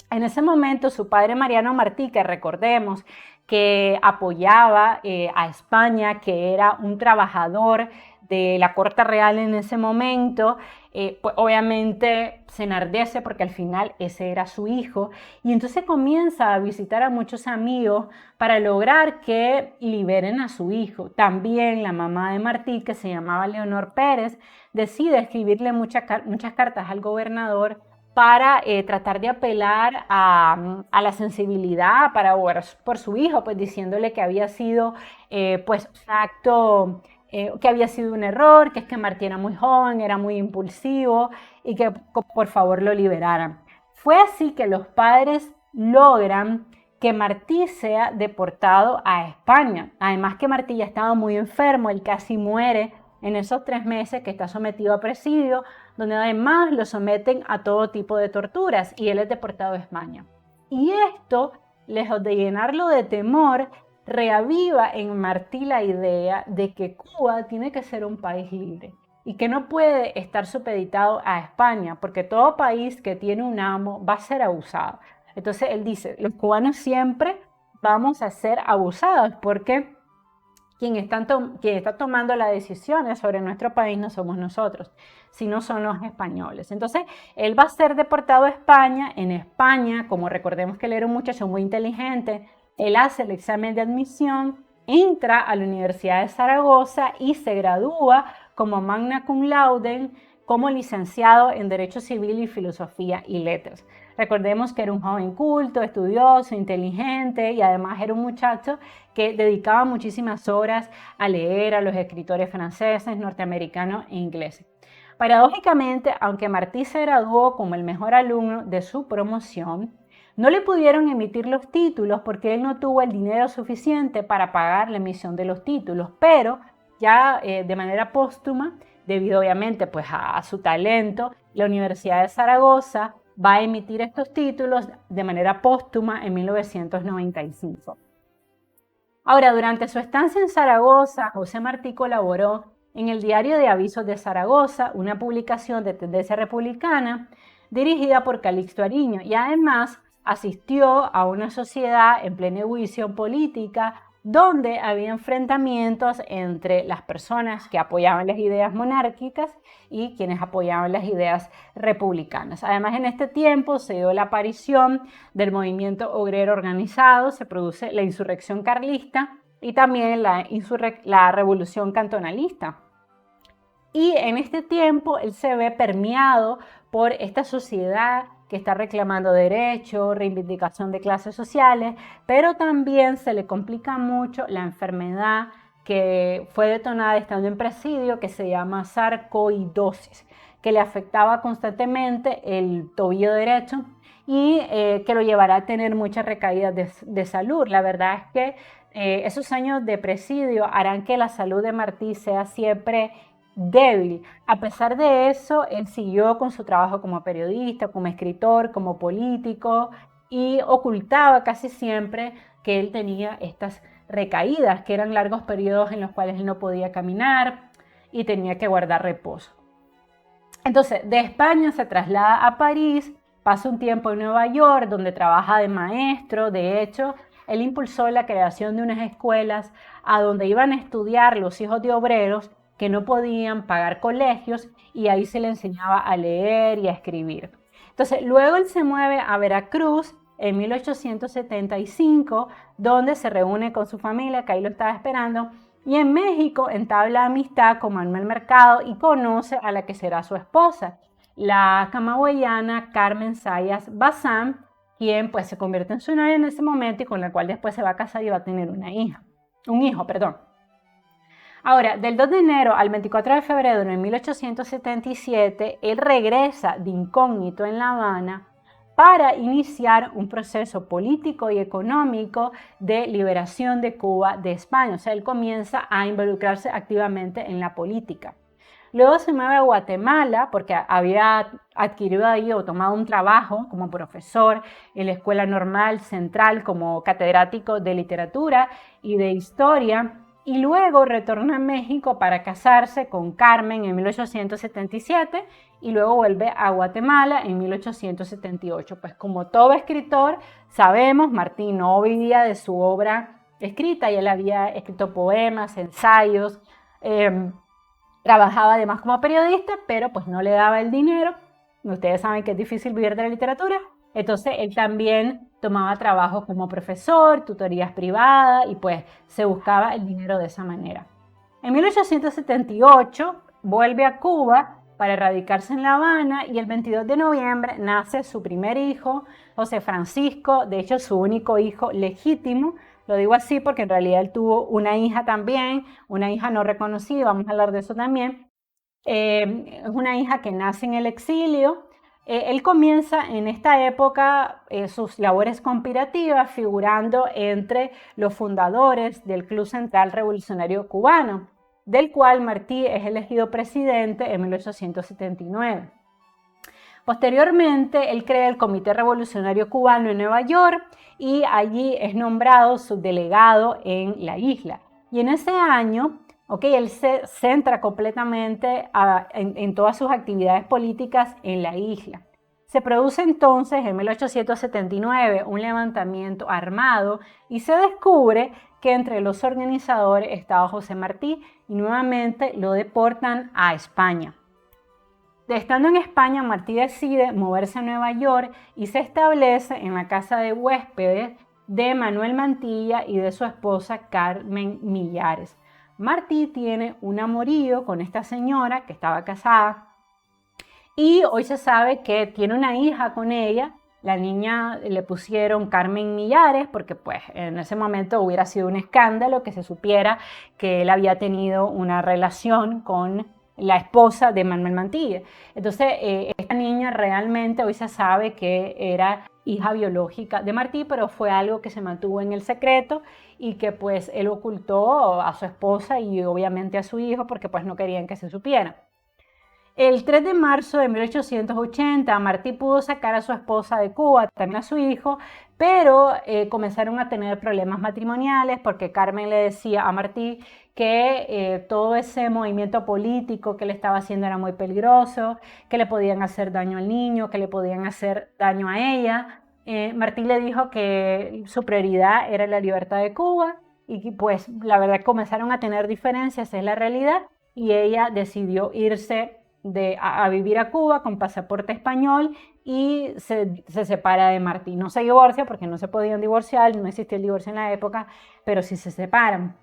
Speaker 1: En ese momento su padre Mariano Martí, que recordemos que apoyaba a España, que era un trabajador de la corte real en ese momento, pues obviamente se enardece porque al final ese era su hijo y entonces comienza a visitar a muchos amigos para lograr que liberen a su hijo. También la mamá de Martí, que se llamaba Leonor Pérez, decide escribirle muchas cartas al gobernador para tratar de apelar a la sensibilidad por su hijo, pues diciéndole que había sido pues un acto, que había sido un error, que es que Martí era muy joven, era muy impulsivo y que por favor lo liberaran. Fue así que los padres logran que Martí sea deportado a España. Además que Martí ya estaba muy enfermo, él casi muere en esos 3 meses que está sometido a presidio, donde además lo someten a todo tipo de torturas y él es deportado a España. Y esto, lejos de llenarlo de temor, reaviva en Martí la idea de que Cuba tiene que ser un país libre, y que no puede estar supeditado a España, porque todo país que tiene un amo va a ser abusado. Entonces él dice, los cubanos siempre vamos a ser abusados porque quien está tomando las decisiones sobre nuestro país no somos nosotros, sino son los españoles. Entonces, él va a ser deportado a España. En España, como recordemos que él era un muchacho muy inteligente, él hace el examen de admisión, entra a la Universidad de Zaragoza y se gradúa como magna cum laude, como licenciado en Derecho Civil y Filosofía y Letras. Recordemos que era un joven culto, estudioso, inteligente y además era un muchacho que dedicaba muchísimas horas a leer a los escritores franceses, norteamericanos e ingleses. Paradójicamente, aunque Martí se graduó como el mejor alumno de su promoción, no le pudieron emitir los títulos porque él no tuvo el dinero suficiente para pagar la emisión de los títulos, pero ya de manera póstuma, debido obviamente pues a su talento, la Universidad de Zaragoza va a emitir estos títulos de manera póstuma en 1995. Ahora, durante su estancia en Zaragoza, José Martí colaboró en el Diario de Avisos de Zaragoza, una publicación de tendencia republicana dirigida por Calixto Ariño, y además asistió a una sociedad en plena ebullición política donde había enfrentamientos entre las personas que apoyaban las ideas monárquicas y quienes apoyaban las ideas republicanas. Además, en este tiempo se dio la aparición del movimiento obrero organizado, se produce la insurrección carlista y también la revolución cantonalista. Y en este tiempo él se ve permeado por esta sociedad que está reclamando derechos, reivindicación de clases sociales, pero también se le complica mucho la enfermedad que fue detonada estando en presidio, que se llama sarcoidosis, que le afectaba constantemente el tobillo derecho y que lo llevará a tener muchas recaídas de salud. La verdad es que esos años de presidio harán que la salud de Martí sea siempre débil. A pesar de eso, él siguió con su trabajo como periodista, como escritor, como político y ocultaba casi siempre que él tenía estas recaídas, que eran largos periodos en los cuales él no podía caminar y tenía que guardar reposo. Entonces, de España se traslada a París, pasa un tiempo en Nueva York, donde trabaja de maestro. De hecho, él impulsó la creación de unas escuelas a donde iban a estudiar los hijos de obreros que no podían pagar colegios y ahí se le enseñaba a leer y a escribir. Entonces, luego él se mueve a Veracruz en 1875, donde se reúne con su familia, que ahí lo estaba esperando, y en México entabla amistad con Manuel Mercado y conoce a la que será su esposa, la camagüeyana Carmen Zayas Bazán, quien pues se convierte en su novia en ese momento y con la cual después se va a casar y va a tener un hijo. Ahora, del 2 de enero al 24 de febrero de 1877, él regresa de incógnito en La Habana para iniciar un proceso político y económico de liberación de Cuba de España. O sea, él comienza a involucrarse activamente en la política. Luego se mueve a Guatemala porque había adquirido ahí o tomado un trabajo como profesor en la Escuela Normal Central como catedrático de literatura y de historia. Y luego retorna a México para casarse con Carmen en 1877 y luego vuelve a Guatemala en 1878. Pues como todo escritor, sabemos, Martí no vivía de su obra escrita y él había escrito poemas, ensayos, trabajaba además como periodista, pero pues no le daba el dinero. Ustedes saben que es difícil vivir de la literatura. Entonces él también tomaba trabajo como profesor, tutorías privadas y pues se buscaba el dinero de esa manera. En 1878 vuelve a Cuba para radicarse en La Habana y el 22 de noviembre nace su primer hijo, José Francisco, de hecho su único hijo legítimo. Lo digo así porque en realidad él tuvo una hija también, una hija no reconocida, vamos a hablar de eso también. Es una hija que nace en el exilio. Él comienza en esta época sus labores conspirativas, figurando entre los fundadores del Club Central Revolucionario Cubano, del cual Martí es elegido presidente en 1879. Posteriormente, él crea el Comité Revolucionario Cubano en Nueva York y allí es nombrado subdelegado en la isla. Y en ese año, ¿ok? Él se centra completamente en todas sus actividades políticas en la isla. Se produce entonces en 1879 un levantamiento armado y se descubre que entre los organizadores estaba José Martí y nuevamente lo deportan a España. Estando en España, Martí decide moverse a Nueva York y se establece en la casa de huéspedes de Manuel Mantilla y de su esposa Carmen Millares. Martí tiene un amorío con esta señora que estaba casada y hoy se sabe que tiene una hija con ella. La niña le pusieron Carmen Millares porque pues en ese momento hubiera sido un escándalo que se supiera que él había tenido una relación con la esposa de Manuel Mantilla. Entonces esta niña realmente hoy se sabe que era hija biológica de Martí, pero fue algo que se mantuvo en el secreto y que pues él ocultó a su esposa y obviamente a su hijo porque pues no querían que se supiera. El 3 de marzo de 1880, Martí pudo sacar a su esposa de Cuba, también a su hijo, pero comenzaron a tener problemas matrimoniales porque Carmen le decía a Martí que todo ese movimiento político que le estaba haciendo era muy peligroso, que le podían hacer daño al niño, que le podían hacer daño a ella. Martí le dijo que su prioridad era la libertad de Cuba y pues la verdad comenzaron a tener diferencias, es la realidad, y ella decidió irse a vivir a Cuba con pasaporte español y se separa de Martí. No se divorcia porque no se podían divorciar, no existía el divorcio en la época, pero sí se separan.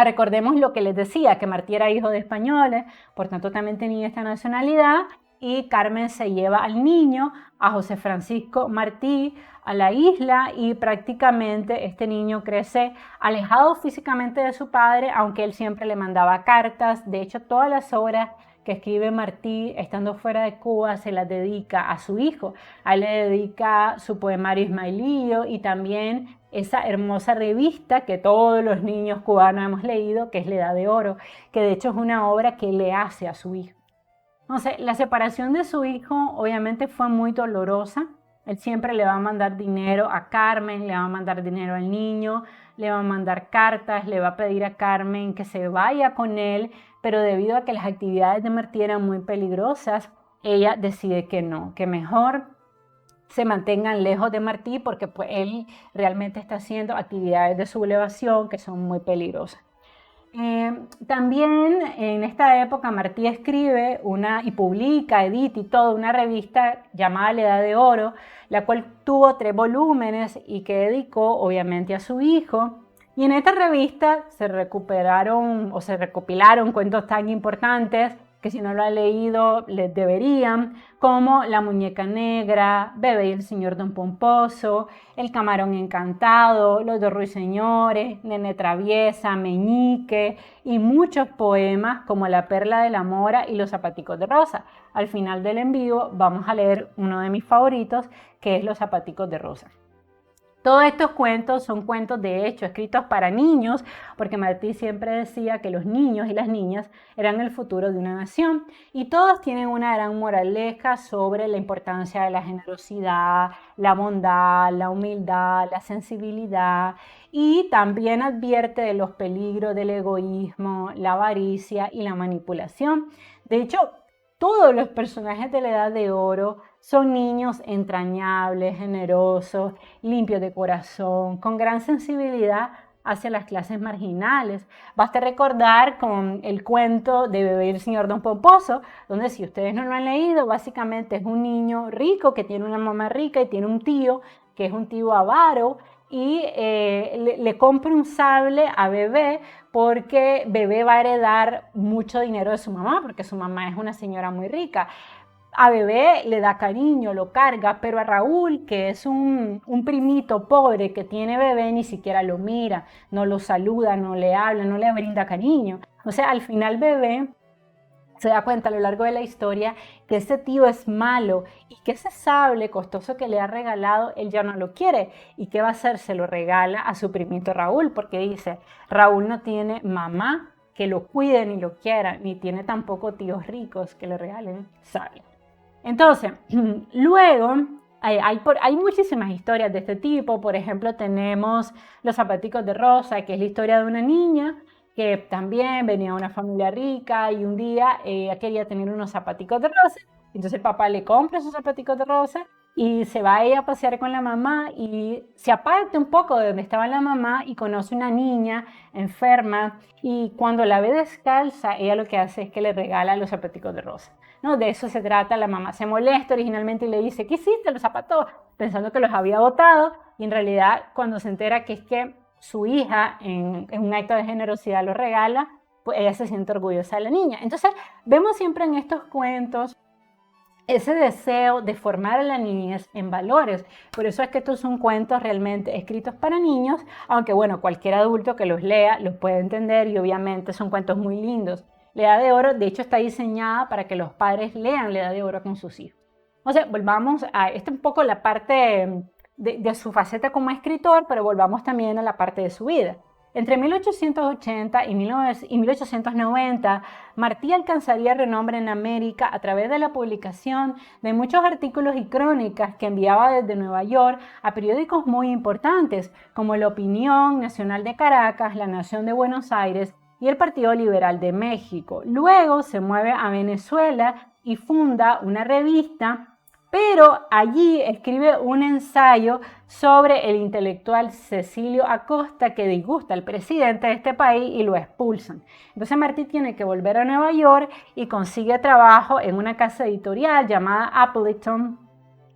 Speaker 1: Recordemos lo que les decía, que Martí era hijo de españoles, por tanto también tenía esta nacionalidad, y Carmen se lleva al niño, a José Francisco Martí, a la isla, y prácticamente este niño crece alejado físicamente de su padre, aunque él siempre le mandaba cartas. De hecho, todas las obras que escribe Martí estando fuera de Cuba se las dedica a su hijo. A él le dedica su poemario Ismailío y también esa hermosa revista que todos los niños cubanos hemos leído, que es La Edad de Oro, que de hecho es una obra que le hace a su hijo. Entonces, la separación de su hijo obviamente fue muy dolorosa. Él siempre le va a mandar dinero a Carmen, le va a mandar dinero al niño, le va a mandar cartas, le va a pedir a Carmen que se vaya con él, pero debido a que las actividades de Martí eran muy peligrosas, ella decide que no, que mejor se mantengan lejos de Martí porque pues, él realmente está haciendo actividades de sublevación que son muy peligrosas. También en esta época Martí escribe y publica, edita y todo, una revista llamada La Edad de Oro, la cual tuvo 3 volúmenes y que dedicó obviamente a su hijo. Y en esta revista se recuperaron o se recopilaron cuentos tan importantes que si no lo han leído les deberían, como La Muñeca Negra, Bebé y el Señor Don Pomposo, El Camarón Encantado, Los Dos Ruiseñores, Nene Traviesa, Meñique y muchos poemas como La Perla de la Mora y Los Zapaticos de Rosa. Al final del en vivo vamos a leer uno de mis favoritos, que es Los Zapaticos de Rosa. Todos estos cuentos son cuentos de hecho escritos para niños, porque Martí siempre decía que los niños y las niñas eran el futuro de una nación, y todos tienen una gran moraleja sobre la importancia de la generosidad, la bondad, la humildad, la sensibilidad, y también advierte de los peligros del egoísmo, la avaricia y la manipulación. De hecho, todos los personajes de la Edad de Oro son niños entrañables, generosos, limpios de corazón, con gran sensibilidad hacia las clases marginales. Basta recordar con el cuento de Bebé y el Señor Don Pomposo, donde si ustedes no lo han leído, básicamente es un niño rico que tiene una mamá rica y tiene un tío que es un tío avaro, y le compra un sable a Bebé porque Bebé va a heredar mucho dinero de su mamá, porque su mamá es una señora muy rica. A Bebé le da cariño, lo carga, pero a Raúl, que es un primito pobre que tiene Bebé, ni siquiera lo mira, no lo saluda, no le habla, no le brinda cariño. O sea, al final Bebé se da cuenta a lo largo de la historia que ese tío es malo y que ese sable costoso que le ha regalado, él ya no lo quiere. ¿Y qué va a hacer? Se lo regala a su primito Raúl, porque dice, Raúl no tiene mamá que lo cuide ni lo quiera, ni tiene tampoco tíos ricos que le regalen sable. Entonces, luego hay muchísimas historias de este tipo. Por ejemplo, tenemos Los Zapaticos de Rosa, que es la historia de una niña que también venía de una familia rica y un día ella quería tener unos zapaticos de rosa. Entonces el papá le compra esos zapaticos de rosa y se va ella a pasear con la mamá y se aparta un poco de donde estaba la mamá y conoce una niña enferma y cuando la ve descalza, ella lo que hace es que le regala los zapaticos de rosa. ¿No? De eso se trata, la mamá se molesta originalmente y le dice, ¿qué hiciste los zapatos? Pensando que los había botado y en realidad cuando se entera que es que su hija en un acto de generosidad lo regala, pues ella se siente orgullosa de la niña. Entonces vemos siempre en estos cuentos ese deseo de formar a la niñez en valores. Por eso es que estos son cuentos realmente escritos para niños, aunque bueno, cualquier adulto que los lea los puede entender y obviamente son cuentos muy lindos. La Edad de Oro, de hecho, está diseñada para que los padres lean La Edad de Oro con sus hijos. Entonces, volvamos a, esta un poco la parte de su faceta como escritor, pero volvamos también a la parte de su vida. Entre 1880 y 1890, Martí alcanzaría renombre en América a través de la publicación de muchos artículos y crónicas que enviaba desde Nueva York a periódicos muy importantes, como La Opinión, Nacional de Caracas, La Nación de Buenos Aires y el Partido Liberal de México. Luego se mueve a Venezuela y funda una revista, pero allí escribe un ensayo sobre el intelectual Cecilio Acosta que disgusta al presidente de este país y lo expulsan. Entonces Martí tiene que volver a Nueva York y consigue trabajo en una casa editorial llamada Appleton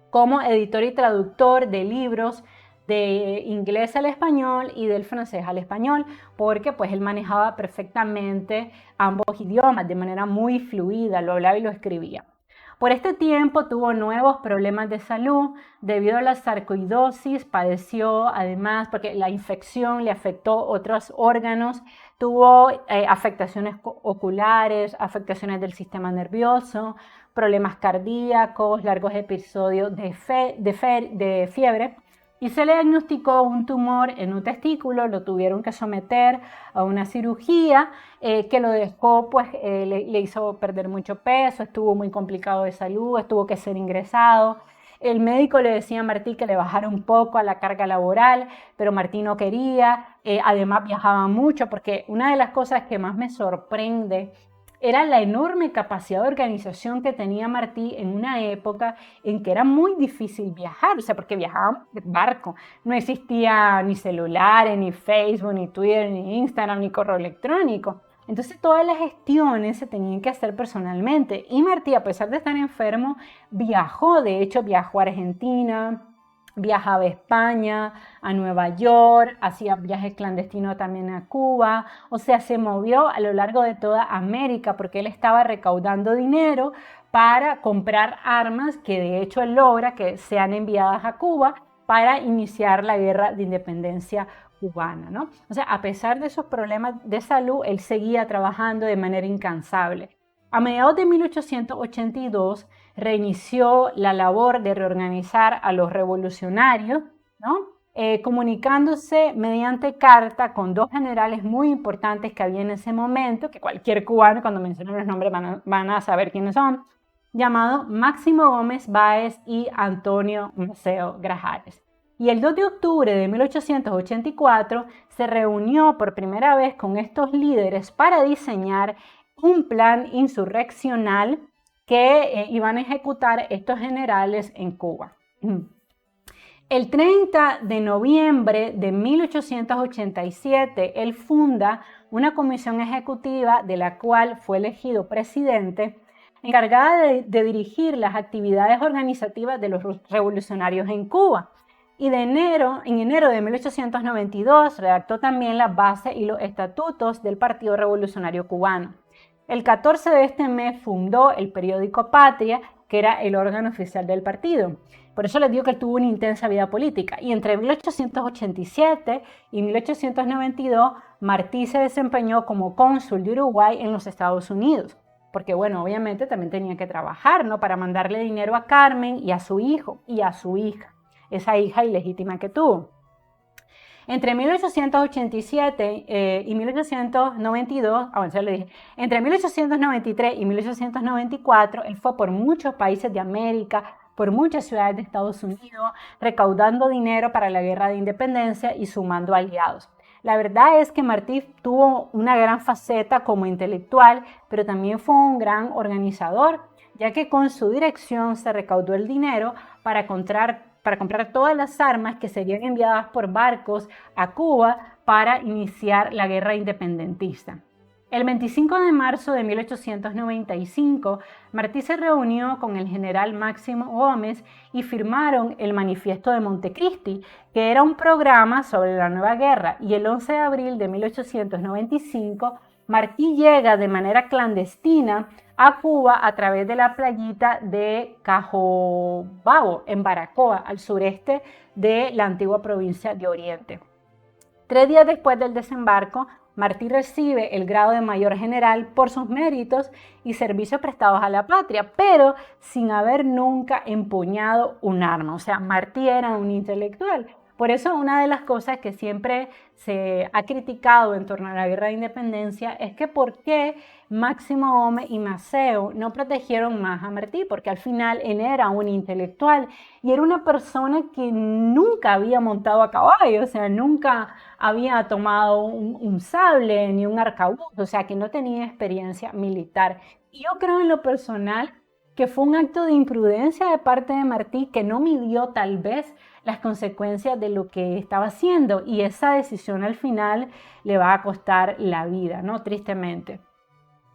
Speaker 1: como editor y traductor de libros de inglés al español y del francés al español, porque pues él manejaba perfectamente ambos idiomas de manera muy fluida, lo hablaba y lo escribía. Por este tiempo tuvo nuevos problemas de salud debido a la sarcoidosis, padeció además porque la infección le afectó otros órganos, tuvo afectaciones oculares, afectaciones del sistema nervioso, problemas cardíacos, largos episodios de fiebre y se le diagnosticó un tumor en un testículo, lo tuvieron que someter a una cirugía que lo dejó, pues le hizo perder mucho peso, estuvo muy complicado de salud, tuvo que ser ingresado. El médico le decía a Martí que le bajara un poco a la carga laboral, pero Martí no quería, además viajaba mucho, porque una de las cosas que más me sorprende era la enorme capacidad de organización que tenía Martí en una época en que era muy difícil viajar, o sea, porque viajaba en barco, no existía ni celulares, ni Facebook, ni Twitter, ni Instagram, ni correo electrónico. Entonces todas las gestiones se tenían que hacer personalmente y Martí, a pesar de estar enfermo, viajó, de hecho viajó a Argentina, viajaba a España, a Nueva York, hacía viajes clandestinos también a Cuba, o sea, se movió a lo largo de toda América porque él estaba recaudando dinero para comprar armas que de hecho él logra que sean enviadas a Cuba para iniciar la guerra de independencia cubana, ¿no? O sea, a pesar de esos problemas de salud, él seguía trabajando de manera incansable. A mediados de 1882 reinició la labor de reorganizar a los revolucionarios, ¿no? Comunicándose mediante carta con dos generales muy importantes que había en ese momento, que cualquier cubano cuando mencione los nombres van a saber quiénes son, llamados Máximo Gómez Báez y Antonio Maceo Grajales. Y el 2 de octubre de 1884 se reunió por primera vez con estos líderes para diseñar un plan insurreccional que iban a ejecutar estos generales en Cuba. El 30 de noviembre de 1887, él funda una comisión ejecutiva de la cual fue elegido presidente, encargada de dirigir las actividades organizativas de los revolucionarios en Cuba. Y en enero de 1892 redactó también las bases y los estatutos del Partido Revolucionario Cubano. El 14 de este mes fundó el periódico Patria, que era el órgano oficial del partido. Por eso les digo que él tuvo una intensa vida política. Y entre 1887 y 1892, Martí se desempeñó como cónsul de Uruguay en los Estados Unidos. Porque, bueno, obviamente también tenía que trabajar, ¿no? Para mandarle dinero a Carmen y a su hijo y a su hija, esa hija ilegítima que tuvo. Entre 1887 y 1892, entre 1893 y 1894, él fue por muchos países de América, por muchas ciudades de Estados Unidos, recaudando dinero para la guerra de independencia y sumando aliados. La verdad es que Martí tuvo una gran faceta como intelectual, pero también fue un gran organizador, ya que con su dirección se recaudó el dinero para comprar todas las armas que serían enviadas por barcos a Cuba para iniciar la guerra independentista. El 25 de marzo de 1895, Martí se reunió con el general Máximo Gómez y firmaron el Manifiesto de Montecristi, que era un programa sobre la nueva guerra, y el 11 de abril de 1895, Martí llega de manera clandestina a Cuba a través de la playita de Cajobabo, en Baracoa, al sureste de la antigua provincia de Oriente. 3 días después del desembarco, Martí recibe el grado de mayor general por sus méritos y servicios prestados a la patria, pero sin haber nunca empuñado un arma. O sea, Martí era un intelectual. Por eso una de las cosas que siempre se ha criticado en torno a la guerra de independencia es que por qué Máximo Gómez y Maceo no protegieron más a Martí, porque al final él era un intelectual y era una persona que nunca había montado a caballo, o sea, nunca había tomado un sable ni un arcabuz, o sea, que no tenía experiencia militar. Y yo creo en lo personal que fue un acto de imprudencia de parte de Martí que no midió tal vez las consecuencias de lo que estaba haciendo y esa decisión al final le va a costar la vida, ¿no? Tristemente.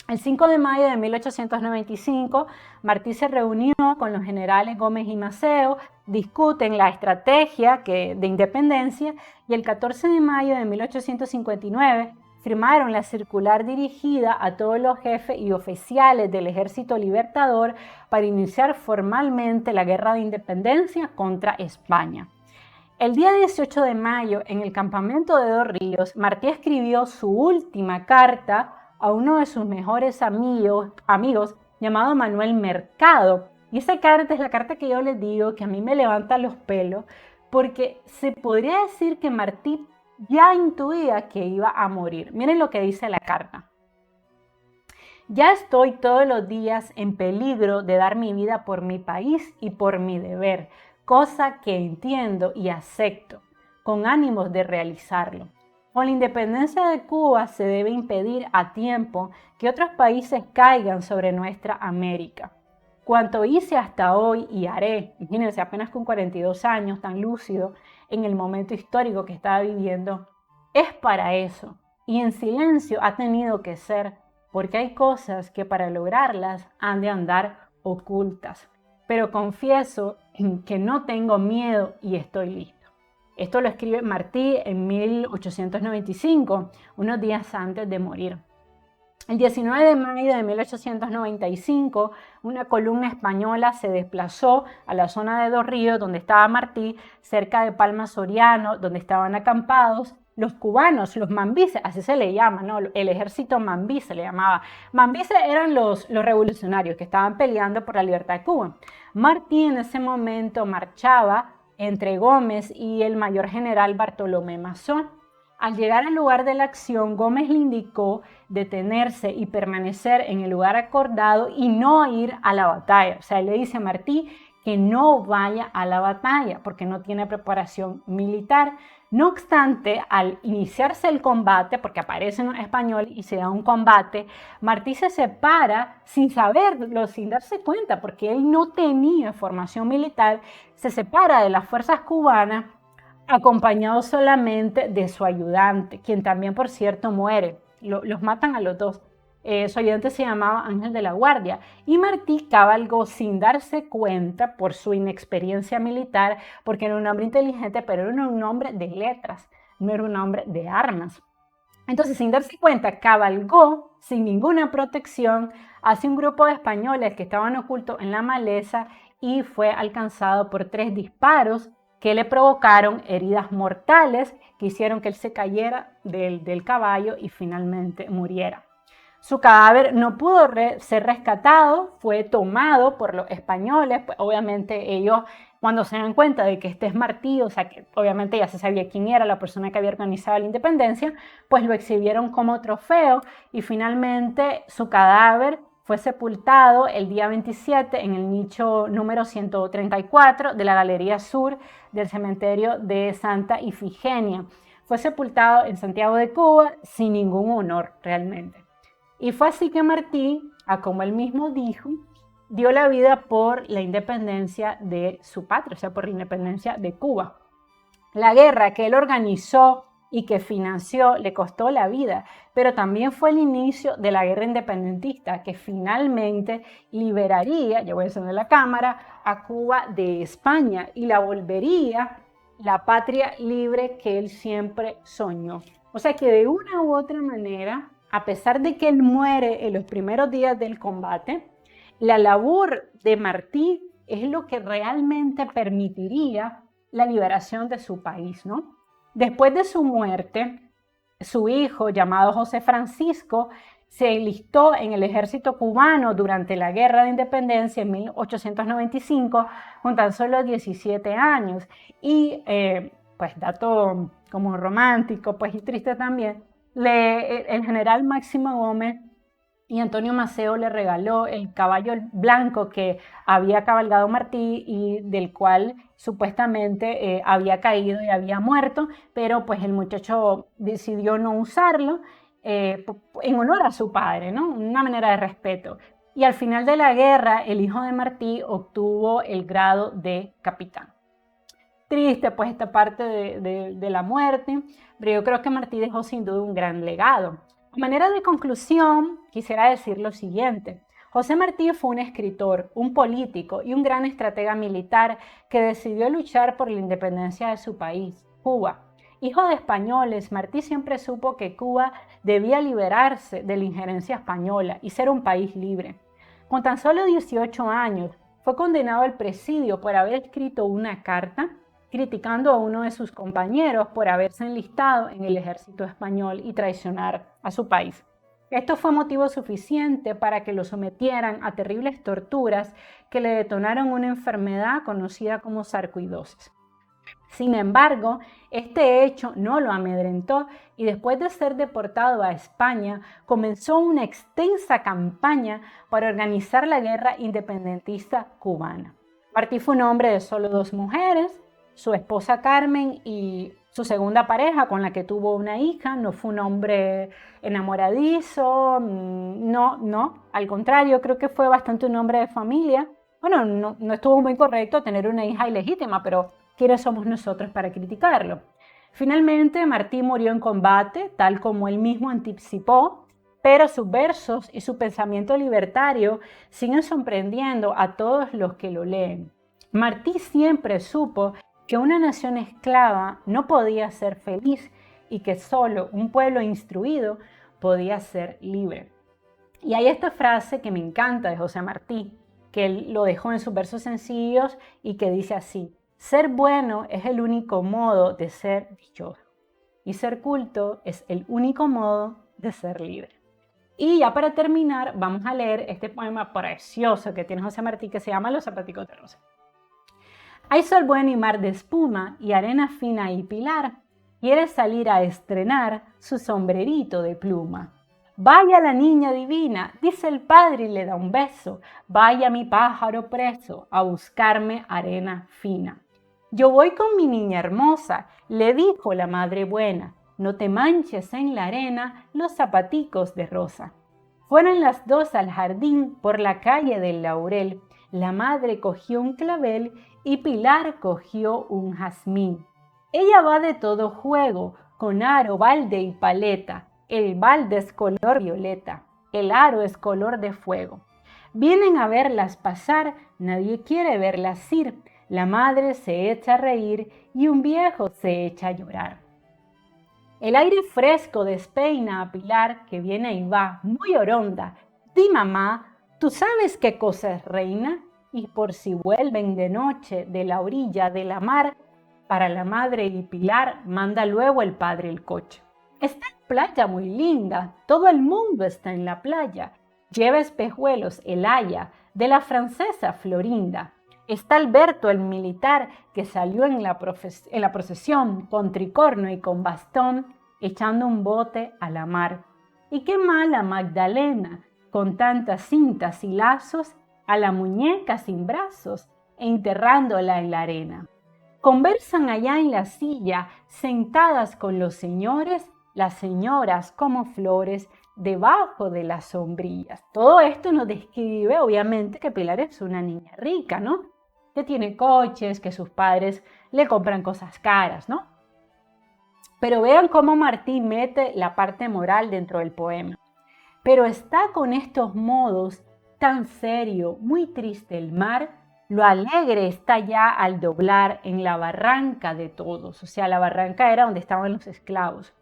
Speaker 1: El 5 de mayo de 1895, Martí se reunió con los generales Gómez y Maceo, discuten la estrategia de independencia y el 14 de mayo de 1859 firmaron la circular dirigida a todos los jefes y oficiales del Ejército Libertador para iniciar formalmente la guerra de independencia contra España. El día 18 de mayo, en el campamento de Dos Ríos, Martí escribió su última carta a uno de sus mejores amigos llamado Manuel Mercado. Y esa carta es la carta que yo les digo que a mí me levanta los pelos, porque se podría decir que Martí ya intuía que iba a morir. Miren lo que dice la carta. Ya estoy todos los días en peligro de dar mi vida por mi país y por mi deber, cosa que entiendo y acepto, con ánimos de realizarlo. Con la independencia de Cuba se debe impedir a tiempo que otros países caigan sobre nuestra América. Cuanto hice hasta hoy y haré, imagínense, apenas con 42 años, tan lúcido en el momento histórico que estaba viviendo, es para eso. Y en silencio ha tenido que ser, porque hay cosas que para lograrlas han de andar ocultas. Pero confieso que no tengo miedo y estoy listo. Esto lo escribe Martí en 1895, unos días antes de morir. El 19 de mayo de 1895, una columna española se desplazó a la zona de Dos Ríos, donde estaba Martí, cerca de Palma Soriano, donde estaban acampados los cubanos, los mambises, así se le llama, ¿no? El ejército mambí se le llamaba. Mambises eran los revolucionarios que estaban peleando por la libertad de Cuba. Martí en ese momento marchaba entre Gómez y el mayor general Bartolomé Mazón. Al llegar al lugar de la acción, Gómez le indicó detenerse y permanecer en el lugar acordado y no ir a la batalla. O sea, él le dice a Martí que no vaya a la batalla porque no tiene preparación militar. No obstante, al iniciarse el combate, porque aparece un español y se da un combate, Martí se separa sin saberlo, sin darse cuenta, porque él no tenía formación militar, se separa de las fuerzas cubanas acompañado solamente de su ayudante, quien también, por cierto, muere. Los matan a los dos. Su ayudante se llamaba Ángel de la Guardia y Martí cabalgó sin darse cuenta por su inexperiencia militar, porque era un hombre inteligente, pero era un hombre de letras, no era un hombre de armas. Entonces, sin darse cuenta, cabalgó sin ninguna protección hacia un grupo de españoles que estaban ocultos en la maleza y fue alcanzado por 3 disparos que le provocaron heridas mortales que hicieron que él se cayera del caballo y finalmente muriera. Su cadáver no pudo ser rescatado, fue tomado por los españoles, pues obviamente ellos cuando se dan cuenta de que este es Martí, o sea que obviamente ya se sabía quién era la persona que había organizado la independencia, pues lo exhibieron como trofeo y finalmente su cadáver fue sepultado el día 27 en el nicho número 134 de la Galería Sur del cementerio de Santa Ifigenia. fue sepultado en Santiago de Cuba sin ningún honor realmente. Y fue así que Martí, como él mismo dijo, dio la vida por la independencia de su patria, o sea, por la independencia de Cuba. La guerra que él organizó y que financió le costó la vida, pero también fue el inicio de la guerra independentista que finalmente liberaría, ya voy a encender la cámara, a Cuba de España y la volvería la patria libre que él siempre soñó. O sea que de una u otra manera, a pesar de que él muere en los primeros días del combate, la labor de Martí es lo que realmente permitiría la liberación de su país, ¿no? Después de su muerte, su hijo, llamado José Francisco, se enlistó en el ejército cubano durante la Guerra de Independencia en 1895 con tan solo 17 años. Y, pues dato como romántico, pues y triste también, el general Máximo Gómez y Antonio Maceo le regaló el caballo blanco que había cabalgado Martí y del cual supuestamente había caído y había muerto, pero pues el muchacho decidió no usarlo en honor a su padre, ¿no? Una manera de respeto. Y al final de la guerra, el hijo de Martí obtuvo el grado de capitán. Triste pues esta parte de la muerte, pero yo creo que Martí dejó sin duda un gran legado. A manera de conclusión, quisiera decir lo siguiente. José Martí fue un escritor, un político y un gran estratega militar que decidió luchar por la independencia de su país, Cuba. Hijo de españoles, Martí siempre supo que Cuba debía liberarse de la injerencia española y ser un país libre. Con tan solo 18 años, fue condenado al presidio por haber escrito una carta criticando a uno de sus compañeros por haberse enlistado en el ejército español y traicionar a su país. Esto fue motivo suficiente para que lo sometieran a terribles torturas que le detonaron una enfermedad conocida como sarcoidosis. Sin embargo, este hecho no lo amedrentó y después de ser deportado a España, comenzó una extensa campaña para organizar la guerra independentista cubana. Martí fue un hombre de solo 2 mujeres, su esposa Carmen y su segunda pareja con la que tuvo una hija. No fue un hombre enamoradizo, no, al contrario, creo que fue bastante un hombre de familia. Bueno, no estuvo muy correcto tener una hija ilegítima, pero ¿quiénes somos nosotros para criticarlo? Finalmente, Martí murió en combate, tal como él mismo anticipó, pero sus versos y su pensamiento libertario siguen sorprendiendo a todos los que lo leen. Martí siempre supo que una nación esclava no podía ser feliz y que solo un pueblo instruido podía ser libre. Y hay esta frase que me encanta de José Martí, que él lo dejó en sus versos sencillos y que dice así: ser bueno es el único modo de ser dichoso y ser culto es el único modo de ser libre. Y ya para terminar, vamos a leer este poema precioso que tiene José Martí que se llama Los zapaticos de rosa. Hay sol bueno y mar de espuma y arena fina y pilar. Quiere salir a estrenar su sombrerito de pluma. Vaya la niña divina, dice el padre y le da un beso. Vaya mi pájaro preso a buscarme arena fina. Yo voy con mi niña hermosa, le dijo la madre buena. No te manches en la arena los zapaticos de rosa. Fueron las 2 al jardín por la calle del Laurel. La madre cogió un clavel y Pilar cogió un jazmín. Ella va de todo juego, con aro, balde y paleta. El balde es color violeta, el aro es color de fuego. Vienen a verlas pasar, nadie quiere verlas ir. La madre se echa a reír y un viejo se echa a llorar. El aire fresco despeina a Pilar, que viene y va, muy oronda. Di, mamá, ¿tú sabes qué cosa es reina? Y por si vuelven de noche de la orilla de la mar, para la madre y Pilar manda luego el padre el coche. Está en playa muy linda, todo el mundo está en la playa. Lleva espejuelos el aya de la francesa Florinda. Está Alberto el militar que salió en la procesión con tricorno y con bastón echando un bote a la mar. Y qué mala Magdalena con tantas cintas y lazos a la muñeca sin brazos e enterrándola en la arena. Conversan allá en la silla, sentadas con los señores, las señoras como flores, debajo de las sombrillas. Todo esto nos describe, obviamente, que Pilar es una niña rica, ¿no? Que tiene coches, que sus padres le compran cosas caras, ¿no? Pero vean cómo Martín mete la parte moral dentro del poema. Pero está con estos modos tan serio, muy triste el mar, lo alegre está ya al doblar en la barranca de todos. O sea, la barranca era donde estaban los esclavos.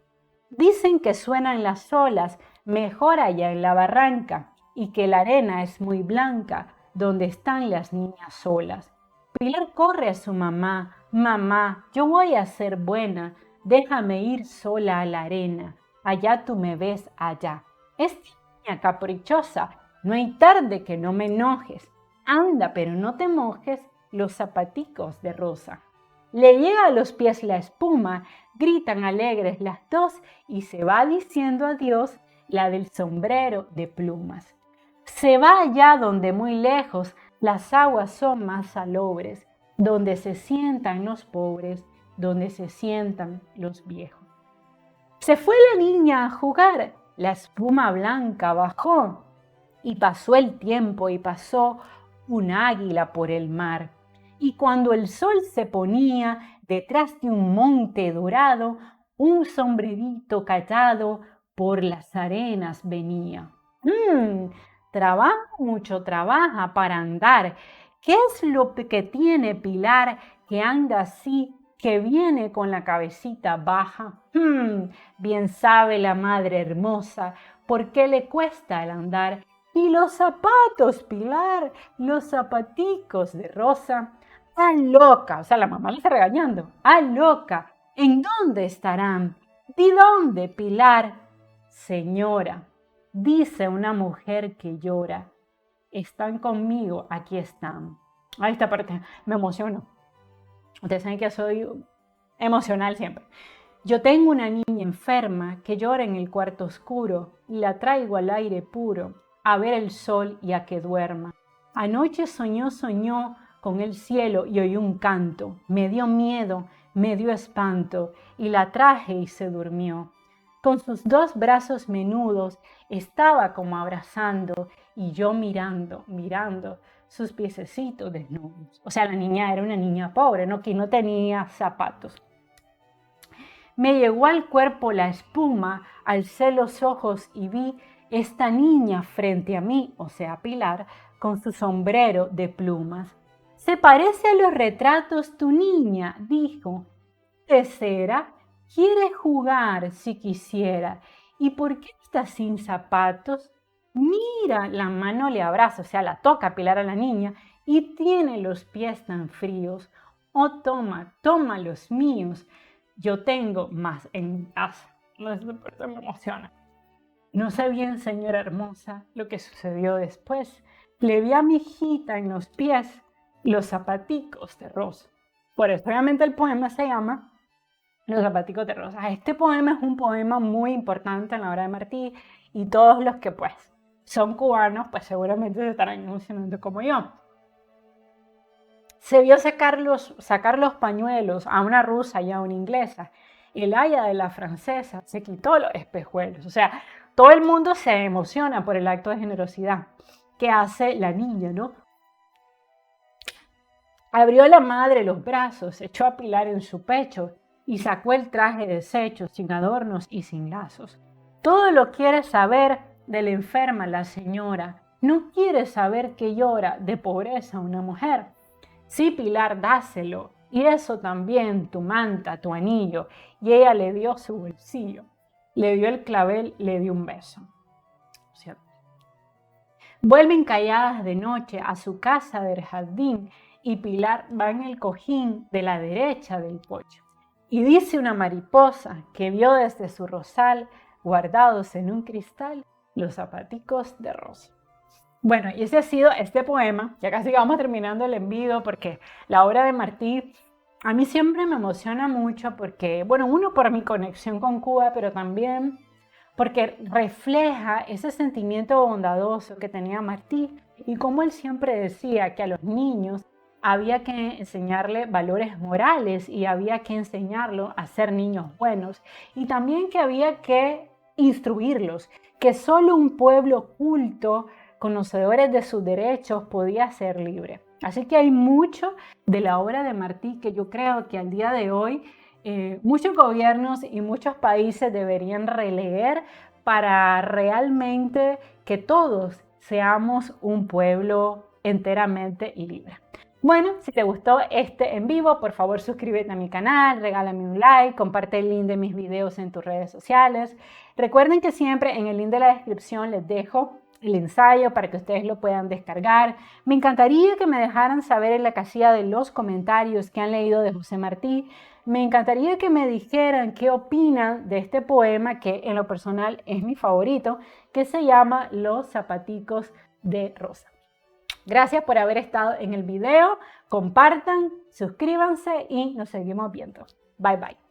Speaker 1: Dicen que suenan las olas mejor allá en la barranca y que la arena es muy blanca donde están las niñas solas. Pilar corre a su mamá, mamá, yo voy a ser buena, déjame ir sola a la arena, allá tú me ves allá. Esta niña caprichosa, no hay tarde que no me enojes, anda pero no te mojes los zapaticos de rosa. Le llega a los pies la espuma, gritan alegres las dos y se va diciendo adiós la del sombrero de plumas. Se va allá donde muy lejos las aguas son más salobres, donde se sientan los pobres, donde se sientan los viejos. Se fue la niña a jugar, la espuma blanca bajó y pasó el tiempo y pasó un águila por el mar. Y cuando el sol se ponía detrás de un monte dorado, un sombrerito callado por las arenas venía. Trabaja mucho, trabaja para andar. ¿Qué es lo que tiene Pilar que anda así, que viene con la cabecita baja? Bien sabe la madre hermosa por qué le cuesta el andar. Y los zapatos, Pilar, los zapaticos de rosa. ¡Ah, loca! O sea, la mamá le está regañando. ¡Ah, loca! ¿En dónde estarán? ¿De dónde, Pilar? Señora, dice una mujer que llora. Están conmigo, aquí están. Ay, esta parte me emociono. Ustedes saben que soy emocional siempre. Yo tengo una niña enferma que llora en el cuarto oscuro y la traigo al aire puro a ver el sol y a que duerma. Anoche soñó con el cielo y oí un canto. Me dio miedo, me dio espanto y la traje y se durmió. Con sus dos brazos menudos estaba como abrazando y yo mirando sus piececitos desnudos. O sea, la niña era una niña pobre, ¿no? Que no tenía zapatos. Me llegó al cuerpo la espuma, alcé los ojos y vi esta niña frente a mí, o sea, Pilar, con su sombrero de plumas. «Se parece a los retratos tu niña», dijo. «¿Qué será? Quiere jugar si quisiera. ¿Y por qué está sin zapatos? Mira», la mano le abraza, o sea, la toca Pilar a la niña, «y tiene los pies tan fríos. Oh, toma los míos. Yo tengo más en casa». Esta parte me emociona. No sé bien, señora hermosa, lo que sucedió después. Le vi a mi hijita en los pies los zapaticos de rosa. Por eso, obviamente, el poema se llama Los zapaticos de rosa. Este poema es un poema muy importante en la obra de Martí y todos los que, pues, son cubanos, pues seguramente se estarán emocionando como yo. Se vio sacar los pañuelos a una rusa y a una inglesa. El aya de la francesa se quitó los espejuelos. O sea, todo el mundo se emociona por el acto de generosidad que hace la niña, ¿no? Abrió la madre los brazos, echó a Pilar en su pecho y sacó el traje deshecho, sin adornos y sin lazos. Todo lo quiere saber de la enferma la señora. No quiere saber que llora de pobreza una mujer. Sí, Pilar, dáselo, y eso también, tu manta, tu anillo. Y ella le dio su bolsillo, le dio el clavel, le dio un beso. ¿Cierto? Vuelven calladas de noche a su casa del jardín y Pilar va en el cojín de la derecha del coche. Y dice una mariposa que vio desde su rosal, guardados en un cristal, los zapaticos de rosa. Bueno, y ese ha sido este poema. Ya casi vamos terminando el envío porque la obra de Martí a mí siempre me emociona mucho porque, bueno, uno por mi conexión con Cuba, pero también porque refleja ese sentimiento bondadoso que tenía Martí y como él siempre decía que a los niños había que enseñarle valores morales y había que enseñarlo a ser niños buenos y también que había que instruirlos, que solo un pueblo culto, conocedores de sus derechos, podía ser libre. Así que hay mucho de la obra de Martí que yo creo que al día de hoy muchos gobiernos y muchos países deberían releer para realmente que todos seamos un pueblo enteramente libre. Bueno, si te gustó este en vivo, por favor suscríbete a mi canal, regálame un like, comparte el link de mis videos en tus redes sociales. Recuerden que siempre en el link de la descripción les dejo el ensayo para que ustedes lo puedan descargar. Me encantaría que me dejaran saber en la casilla de los comentarios qué han leído de José Martí. Me encantaría que me dijeran qué opinan de este poema que en lo personal es mi favorito, que se llama Los zapaticos de Rosa. Gracias por haber estado en el video, compartan, suscríbanse y nos seguimos viendo. Bye bye.